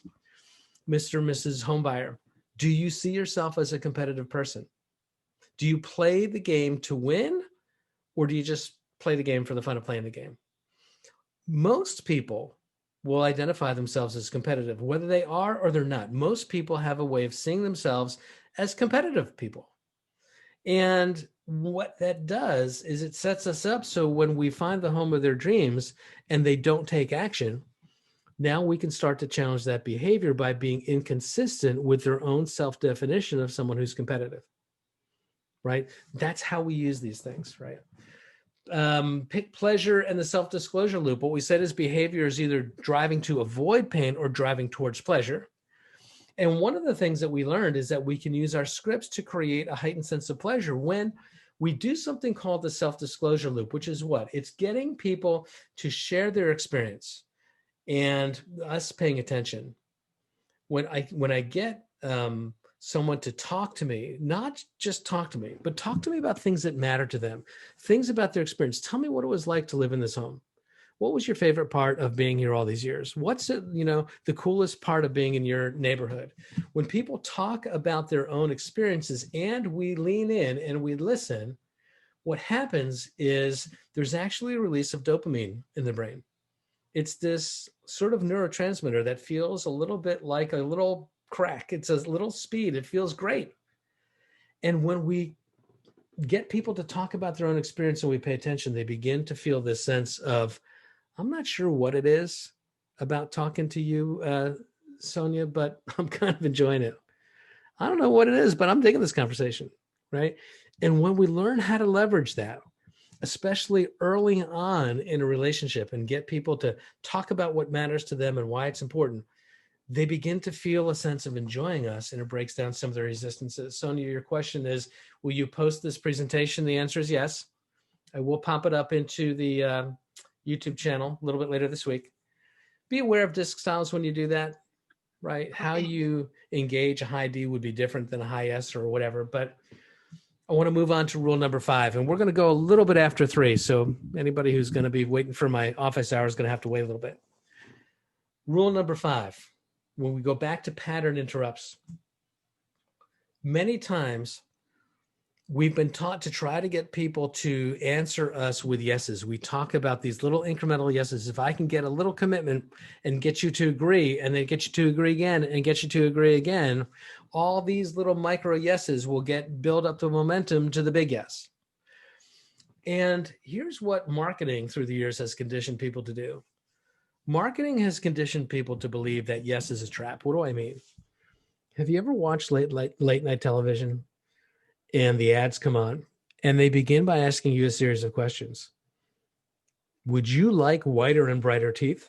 Mr. and Mrs. Homebuyer, do you see yourself as a competitive person? Do you play the game to win, or do you just play the game for the fun of playing the game? Most people will identify themselves as competitive, whether they are or they're not. Most people have a way of seeing themselves as competitive people. And what that does is it sets us up so when we find the home of their dreams and they don't take action, now we can start to challenge that behavior by being inconsistent with their own self-definition of someone who's competitive, right? That's how we use these things, right? Pick pleasure and the self-disclosure loop. What we said is behavior is either driving to avoid pain or driving towards pleasure. And one of the things that we learned is that we can use our scripts to create a heightened sense of pleasure when we do something called the self-disclosure loop, which is what? It's getting people to share their experience and us paying attention. When I get someone to talk to me, not just talk to me, but talk to me about things that matter to them, things about their experience. Tell me what it was like to live in this home. What was your favorite part of being here all these years? What's it, the coolest part of being in your neighborhood? When people talk about their own experiences and we lean in and we listen, what happens is there's actually a release of dopamine in the brain. It's this sort of neurotransmitter that feels a little bit like a little crack. It's a little speed. It feels great. And when we get people to talk about their own experience and we pay attention, they begin to feel this sense of, I'm not sure what it is about talking to you, Sonia, but I'm kind of enjoying it. I don't know what it is, but I'm digging this conversation, right? And when we learn how to leverage that, especially early on in a relationship, and get people to talk about what matters to them and why it's important, they begin to feel a sense of enjoying us, and it breaks down some of their resistances. Sonia, your question is, will you post this presentation? The answer is yes. I will pop it up into the YouTube channel a little bit later this week. Be aware of disc styles when you do that, right? Okay. How you engage a high D would be different than a high S or whatever, but I want to move on to rule number 5, and we're going to go a little bit after 3. So anybody who's going to be waiting for my office hour is going to have to wait a little bit. Rule number 5, when we go back to pattern interrupts, many times we've been taught to try to get people to answer us with yeses. We talk about these little incremental yeses. If I can get a little commitment and get you to agree, and then get you to agree again and get you to agree again, all these little micro yeses will build up the momentum to the big yes. And here's what marketing through the years has conditioned people to do. Marketing has conditioned people to believe that yes is a trap. What do I mean? Have you ever watched late night television and the ads come on and they begin by asking you a series of questions? Would you like whiter and brighter teeth?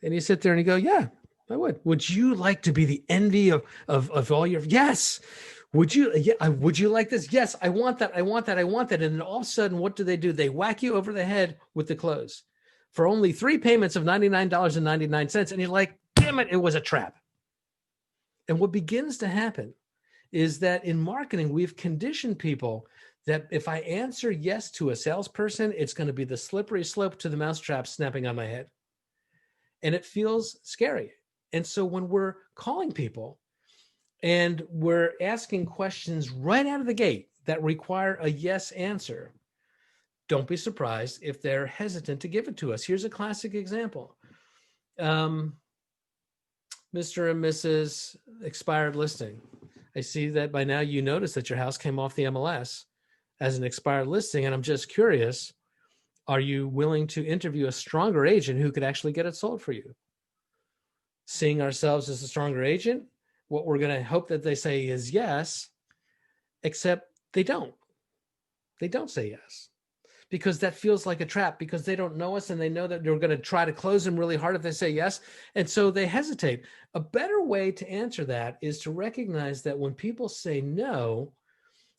And you sit there and you go, yeah, I would. Would you like to be the envy of all your, yes. Would you like this? Yes, I want that. I want that. I want that. And then all of a sudden, what do? They whack you over the head with the clothes for only 3 payments of $99.99. And you're like, damn it, it was a trap. And what begins to happen is that in marketing, we've conditioned people that if I answer yes to a salesperson, it's going to be the slippery slope to the mousetrap snapping on my head. And it feels scary. And so when we're calling people and we're asking questions right out of the gate that require a yes answer, don't be surprised if they're hesitant to give it to us. Here's a classic example. Mr. and Mrs. Expired listing. I see that by now you notice that your house came off the MLS as an expired listing, and I'm just curious, are you willing to interview a stronger agent who could actually get it sold for you? Seeing ourselves as a stronger agent, what we're going to hope that they say is yes, except they don't. They don't say yes. because that feels like a trap, because they don't know us and they know that they're going to try to close them really hard if they say yes. And so they hesitate. A better way to answer that is to recognize that when people say no,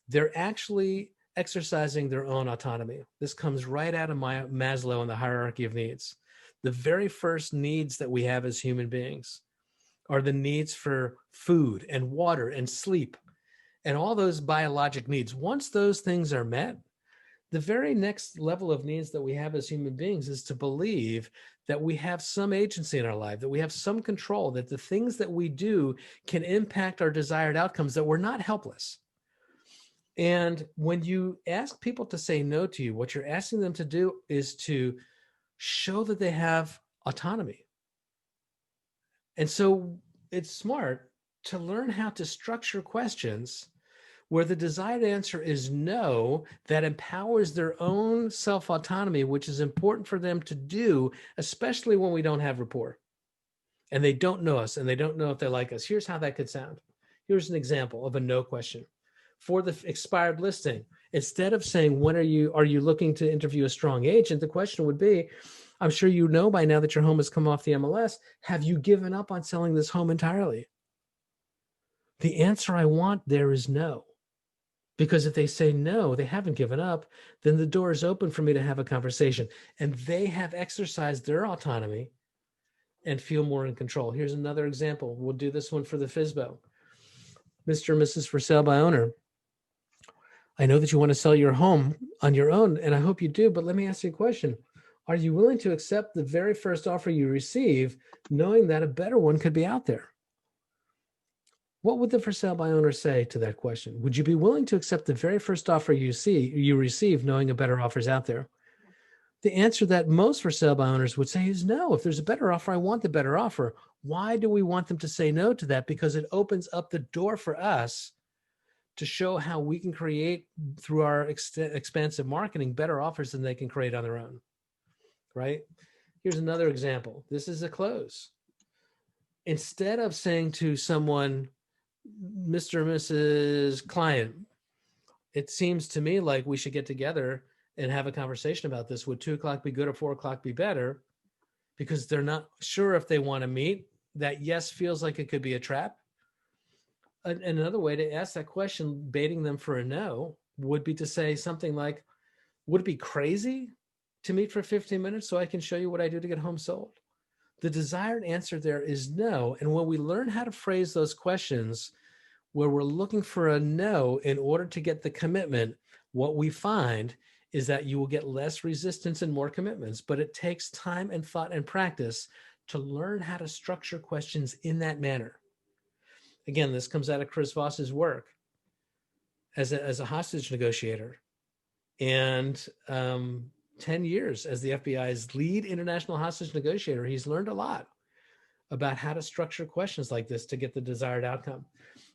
they're actually exercising their own autonomy. This comes right out of Maslow and the hierarchy of needs. The very first needs that we have as human beings are the needs for food and water and sleep and all those biologic needs. Once those things are met, the very next level of needs that we have as human beings is to believe that we have some agency in our life, that we have some control, that the things that we do can impact our desired outcomes, that we're not helpless. And when you ask people to say no to you, what you're asking them to do is to show that they have autonomy. And so it's smart to learn how to structure questions where the desired answer is no, that empowers their own self-autonomy, which is important for them to do, especially when we don't have rapport and they don't know us and they don't know if they like us. Here's how that could sound. Here's an example of a no question. For the expired listing, instead of saying, when are you looking to interview a strong agent? The question would be, I'm sure you know by now that your home has come off the MLS. Have you given up on selling this home entirely? The answer I want there is no. Because if they say no, they haven't given up, then the door is open for me to have a conversation. And they have exercised their autonomy and feel more in control. Here's another example. We'll do this one for the FSBO. Mr. and Mrs. for sale by owner. I know that you want to sell your home on your own, and I hope you do, but let me ask you a question. Are you willing to accept the very first offer you receive, knowing that a better one could be out there? What would the for sale by owner say to that question? Would you be willing to accept the very first offer you receive, knowing a better offer is out there? The answer that most for sale by owners would say is no. If there's a better offer, I want the better offer. Why do we want them to say no to that? Because it opens up the door for us to show how we can create, through our expansive marketing, better offers than they can create on their own, right? Here's another example. This is a close. Instead of saying to someone, Mr. and Mrs. Client, it seems to me like we should get together and have a conversation about this. Would 2 o'clock be good or 4 o'clock be better? Because they're not sure if they want to meet. That yes feels like it could be a trap. Another way to ask that question, baiting them for a no, would be to say something like, would it be crazy to meet for 15 minutes so I can show you what I do to get home sold? The desired answer there is no. And when we learn how to phrase those questions where we're looking for a no in order to get the commitment, what we find is that you will get less resistance and more commitments. But it takes time and thought and practice to learn how to structure questions in that manner. Again, this comes out of Chris Voss's work as a hostage negotiator, and 10 years as the FBI's lead international hostage negotiator. He's learned a lot about how to structure questions like this to get the desired outcome.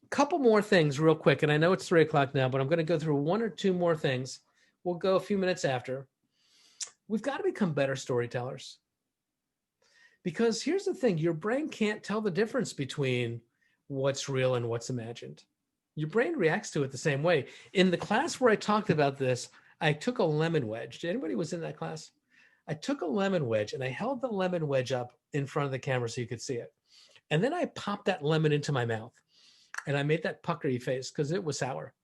A couple more things real quick, and I know it's 3 o'clock now, but I'm going to go through one or two more things. We'll go a few minutes after. We've got to become better storytellers. Because here's the thing, your brain can't tell the difference between what's real and what's imagined. Your brain reacts to it the same way. In the class where I talked about this, I took a lemon wedge. Did anybody was in that class? I took a lemon wedge and I held the lemon wedge up in front of the camera so you could see it. And then I popped that lemon into my mouth and I made that puckery face because it was sour.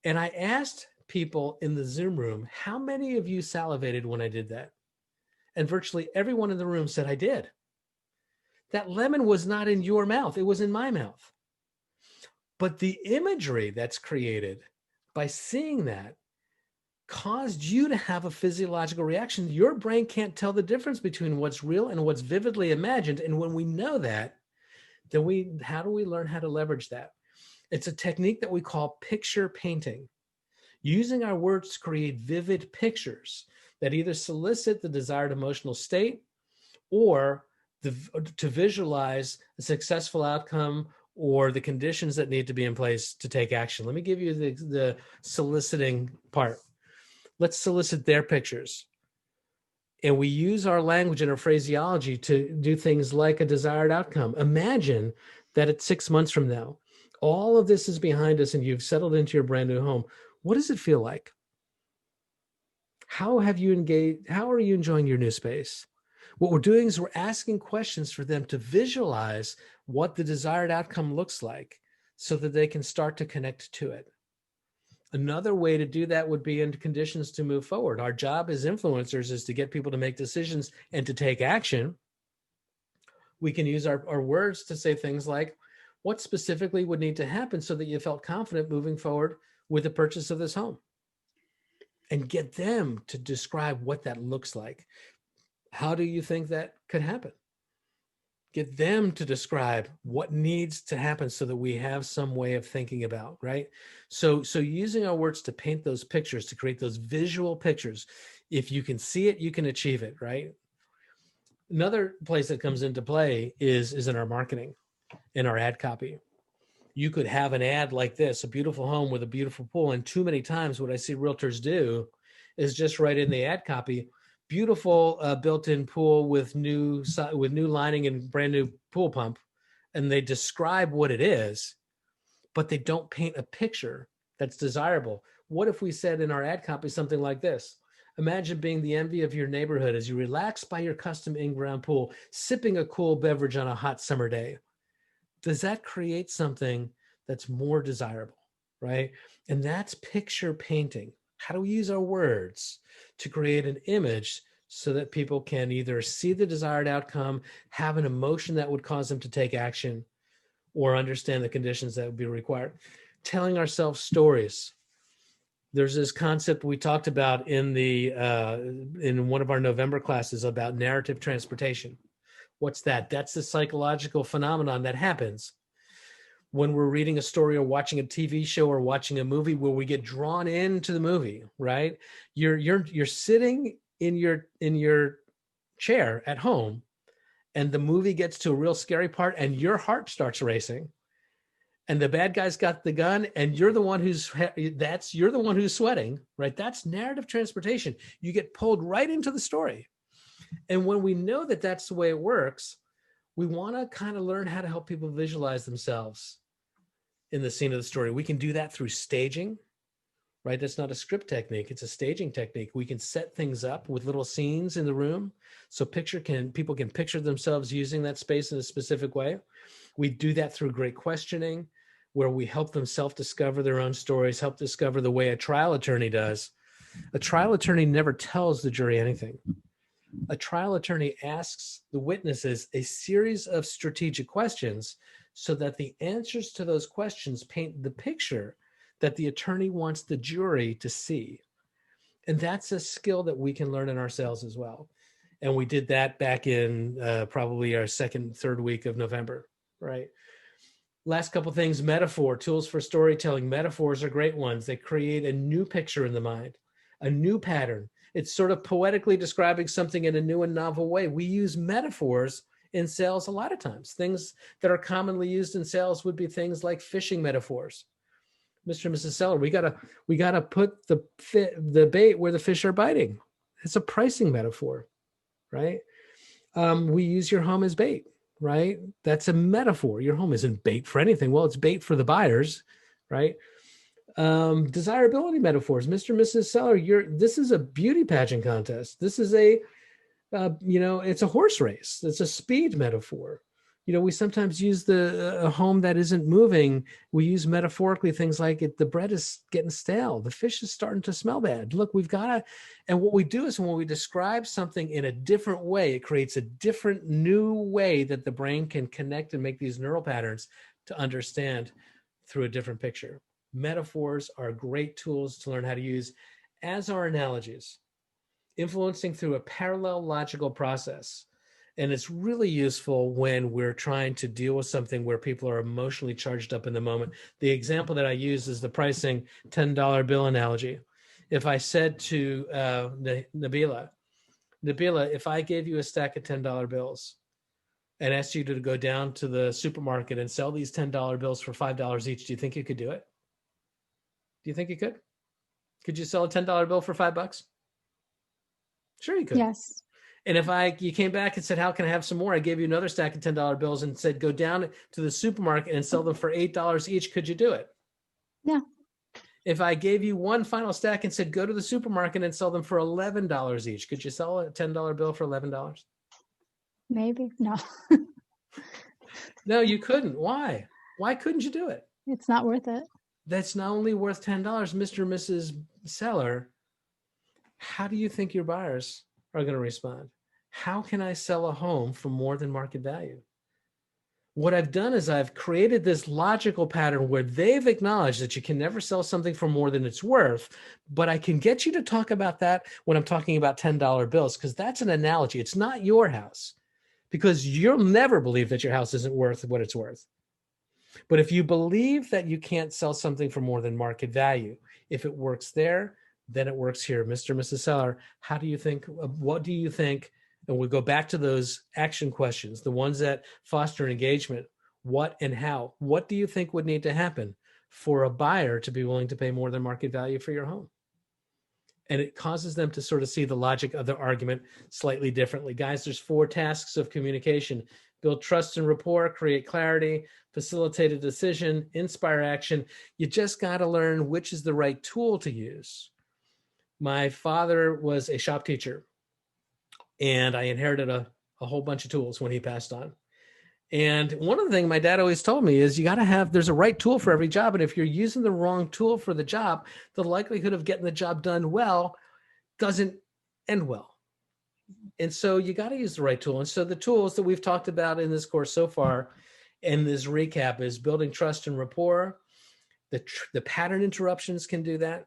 And I asked people in the Zoom room, how many of you salivated when I did that? And virtually everyone in the room said, I did. That lemon was not in your mouth. It was in my mouth. But the imagery that's created by seeing that caused you to have a physiological reaction. Your brain can't tell the difference between what's real and what's vividly imagined. And when we know that, then how do we learn how to leverage that? It's a technique that we call picture painting, using our words to create vivid pictures that either solicit the desired emotional state or to visualize a successful outcome or the conditions that need to be in place to take action. Let me give you the soliciting part. Let's solicit their pictures. And we use our language and our phraseology to do things like a desired outcome. Imagine that it's 6 months from now, all of this is behind us and you've settled into your brand new home. What does it feel like? How have you engaged? How are you enjoying your new space? What we're doing is we're asking questions for them to visualize what the desired outcome looks like so that they can start to connect to it. Another way to do that would be in conditions to move forward. Our job as influencers is to get people to make decisions and to take action. We can use our words to say things like, what specifically would need to happen so that you felt confident moving forward with the purchase of this home? And get them to describe what that looks like. How do you think that could happen? Get them to describe what needs to happen so that we have some way of thinking about, right? So using our words to paint those pictures, to create those visual pictures, if you can see it, you can achieve it, right? Another place that comes into play is in our marketing, in our ad copy. You could have an ad like this, a beautiful home with a beautiful pool. And too many times what I see realtors do is just write in the ad copy, beautiful built-in pool with new lining and brand new pool pump. And they describe what it is, but they don't paint a picture that's desirable. What if we said in our ad copy something like this? Imagine being the envy of your neighborhood as you relax by your custom in-ground pool, sipping a cool beverage on a hot summer day. Does that create something that's more desirable, right? And that's picture painting. How do we use our words to create an image so that people can either see the desired outcome, have an emotion that would cause them to take action, or understand the conditions that would be required? Telling ourselves stories. There's this concept we talked about in one of our November classes about narrative transportation. What's that? That's the psychological phenomenon that happens when we're reading a story or watching a TV show or watching a movie where we get drawn into the movie, right? You're sitting in your chair at home and the movie gets to a real scary part and your heart starts racing and the bad guy's got the gun and you're the one who's sweating, right? That's narrative transportation. You get pulled right into the story. And when we know that that's the way it works, we want to kind of learn how to help people visualize themselves in the scene of the story. We can do that through staging, right? That's not a script technique. It's a staging technique. We can set things up with little scenes in the room. So people can picture themselves using that space in a specific way. We do that through great questioning, where we help them self-discover their own stories, help discover the way a trial attorney does. A trial attorney never tells the jury anything. A trial attorney asks the witnesses a series of strategic questions so that the answers to those questions paint the picture that the attorney wants the jury to see. And that's a skill that we can learn in ourselves as well. And we did that back in probably our third week of November, right? Last couple things, metaphor, tools for storytelling. Metaphors are great ones. They create a new picture in the mind, a new pattern. It's sort of poetically describing something in a new and novel way. We use metaphors in sales a lot of times. Things that are commonly used in sales would be things like fishing metaphors. Mr. and Mrs. Seller, we gotta put the bait where the fish are biting. It's a pricing metaphor, right? We use your home as bait, right? That's a metaphor. Your home isn't bait for anything. Well, it's bait for the buyers, right? Desirability metaphors. Mr. and Mrs. Seller, this is a beauty pageant contest. This is it's a horse race. It's a speed metaphor. We sometimes use a home that isn't moving. We use metaphorically things like the bread is getting stale. The fish is starting to smell bad. Look, and what we do is when we describe something in a different way, it creates a different new way that the brain can connect and make these neural patterns to understand through a different picture. Metaphors are great tools to learn how to use, as are analogies, influencing through a parallel logical process. And it's really useful when we're trying to deal with something where people are emotionally charged up in the moment. The example that I use is the pricing $10 bill analogy. If I said to Nabila, if I gave you a stack of $10 bills and asked you to go down to the supermarket and sell these $10 bills for $5 each, do you think you could do it? Do you think you could? Could you sell a $10 bill for $5? Sure you could. Yes. And if you came back and said, how can I have some more? I gave you another stack of $10 bills and said, go down to the supermarket and sell them for $8 each. Could you do it? Yeah. If I gave you one final stack and said, go to the supermarket and sell them for $11 each, could you sell a $10 bill for $11? Maybe. No, No, you couldn't. Why? Why couldn't you do it? it's not worth it. That's not only worth $10, Mr. and Mrs. Seller. How do you think your buyers are going to respond? How can I sell a home for more than market value? What I've done is I've created this logical pattern where they've acknowledged that you can never sell something for more than it's worth, but I can get you to talk about that when I'm talking about $10 bills, because that's an analogy. It's not your house, because you'll never believe that your house isn't worth what it's worth. But if you believe that you can't sell something for more than market value, if it works there, then it works here. Mr. and Mrs. Seller, how do you think, what do you think? And we'll go back to those action questions, the ones that foster engagement. What and how? What do you think would need to happen for a buyer to be willing to pay more than market value for your home? And it causes them to sort of see the logic of the argument slightly differently. Guys, there's 4 tasks of communication: build trust and rapport, create clarity, facilitate a decision, inspire action. You just got to learn which is the right tool to use. My father was a shop teacher, and I inherited a whole bunch of tools when he passed on. And one of the things my dad always told me is you got to have, there's a right tool for every job. And if you're using the wrong tool for the job, the likelihood of getting the job done well doesn't end well. And so you got to use the right tool. And so the tools that we've talked about in this course so far, in this recap, is building trust and rapport. The pattern interruptions can do that,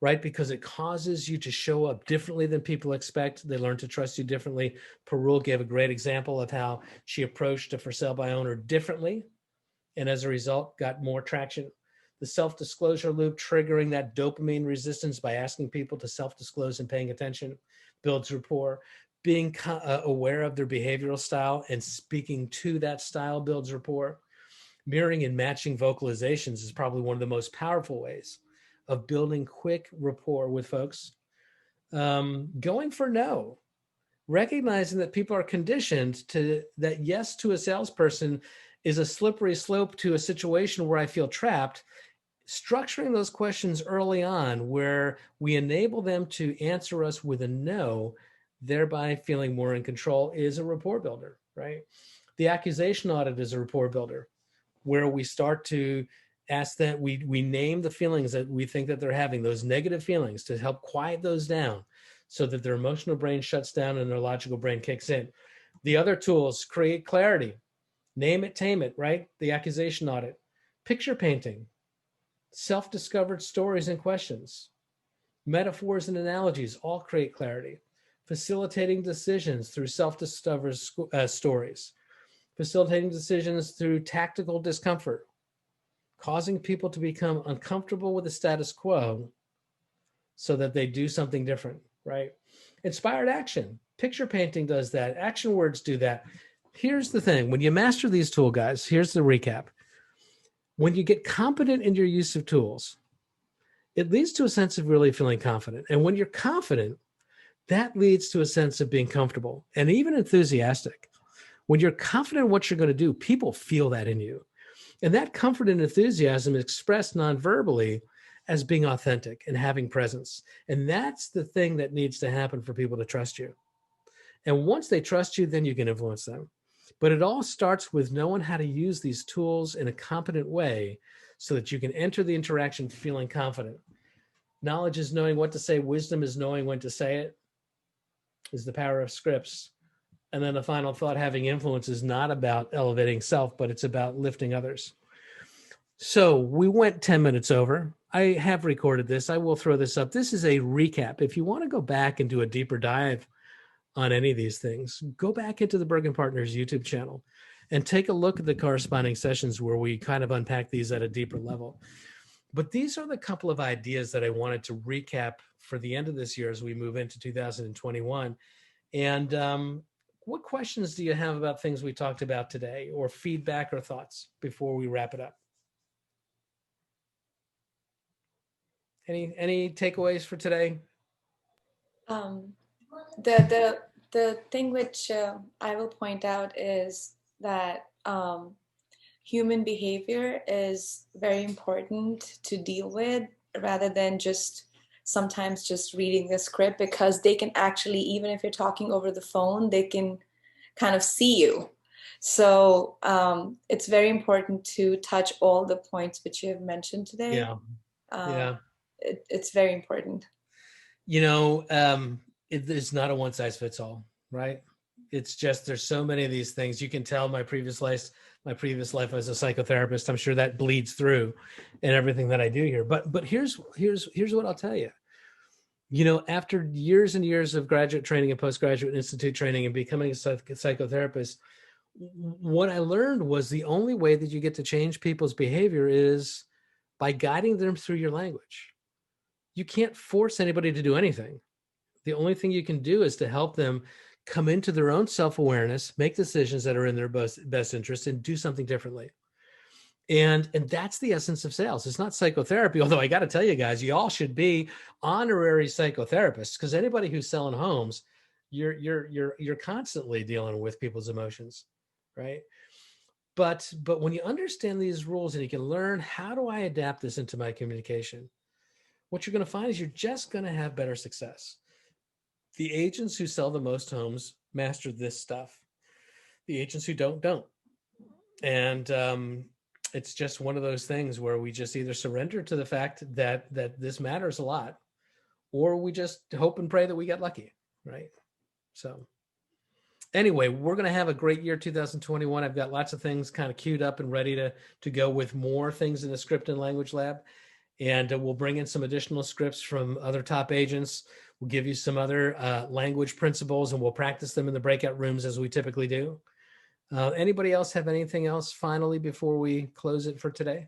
right? Because it causes you to show up differently than people expect. They learn to trust you differently. Parul gave a great example of how she approached a for sale by owner differently, and as a result, got more traction. The self-disclosure loop, triggering that dopamine resistance by asking people to self-disclose and paying attention, builds rapport. Being aware of their behavioral style and speaking to that style builds rapport. Mirroring and matching vocalizations is probably one of the most powerful ways of building quick rapport with folks. Going for no, recognizing that people are conditioned to that yes to a salesperson is a slippery slope to a situation where I feel trapped. Structuring those questions early on where we enable them to answer us with a no, thereby feeling more in control, is a rapport builder, right? The accusation audit is a rapport builder, where we start to ask that we name the feelings that we think that they're having, those negative feelings, to help quiet those down so that their emotional brain shuts down and their logical brain kicks in. The other tools: create clarity, name it, tame it, right? The accusation audit, picture painting, self-discovered stories and questions, metaphors and analogies all create clarity. Facilitating decisions through self-discovered stories, facilitating decisions through tactical discomfort, causing people to become uncomfortable with the status quo so that they do something different, right? Inspired action. Picture painting does that. Action words do that. Here's the thing. When you master these tools, guys, here's the recap. When you get competent in your use of tools, it leads to a sense of really feeling confident. And when you're confident, that leads to a sense of being comfortable and even enthusiastic. When you're confident in what you're going to do, people feel that in you. And that comfort and enthusiasm is expressed non-verbally as being authentic and having presence. And that's the thing that needs to happen for people to trust you. And once they trust you, then you can influence them. But it all starts with knowing how to use these tools in a competent way so that you can enter the interaction feeling confident. Knowledge is knowing what to say. Wisdom is knowing when to say it, is the power of scripts. And then the final thought, having influence, is not about elevating self, but it's about lifting others. So we went 10 minutes over. I have recorded this. I will throw this up. This is a recap. If you want to go back and do a deeper dive on any of these things, go back into the Bergen Partners YouTube channel and take a look at the corresponding sessions where we kind of unpack these at a deeper level. But these are the couple of ideas that I wanted to recap for the end of this year as we move into 2021. And what questions do you have about things we talked about today, or feedback or thoughts before we wrap it up? Any takeaways for today? The thing which I will point out is that human behavior is very important to deal with, rather than just sometimes just reading the script, because they can actually, even if you're talking over the phone, they can kind of see you. So it's very important to touch all the points which you have mentioned today. Yeah. Yeah. It's very important. You know, it's not a one size fits all, right? It's just, there's so many of these things. You can tell my previous life as a psychotherapist, I'm sure that bleeds through in everything that I do here. But here's what I'll tell you. You know, after years and years of graduate training and postgraduate institute training and becoming a psychotherapist, what I learned was the only way that you get to change people's behavior is by guiding them through your language. You can't force anybody to do anything. The only thing you can do is to help them come into their own self-awareness, make decisions that are in their best interest, and do something differently. And that's the essence of sales. It's not psychotherapy, although I got to tell you guys, you all should be honorary psychotherapists, because anybody who's selling homes, you're constantly dealing with people's emotions, right? But when you understand these rules and you can learn, how do I adapt this into my communication? What you're going to find is you're just going to have better success. The agents who sell the most homes master this stuff. The agents who don't. And it's just one of those things where we just either surrender to the fact that this matters a lot, or we just hope and pray that we get lucky, right? So anyway, we're going to have a great year 2021. I've got lots of things kind of queued up and ready to go with more things in the script and language lab. And we'll bring in some additional scripts from other top agents. We'll give you some other language principles, and we'll practice them in the breakout rooms as we typically do. Anybody else have anything else finally before we close it for today?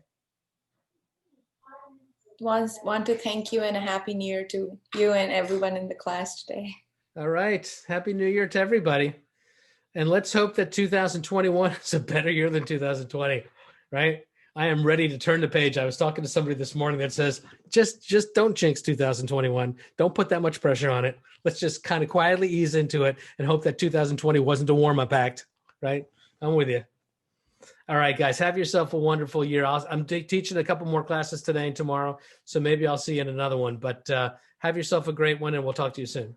Want to thank you, and a happy new year to you and everyone in the class today. All right. Happy New Year to everybody. And let's hope that 2021 is a better year than 2020, right? I am ready to turn the page. I was talking to somebody this morning that says, just don't jinx 2021. Don't put that much pressure on it. Let's just kind of quietly ease into it and hope that 2020 wasn't a warm-up act, right? I'm with you. All right, guys, have yourself a wonderful year. I'm teaching a couple more classes today and tomorrow, so maybe I'll see you in another one. But have yourself a great one, and we'll talk to you soon.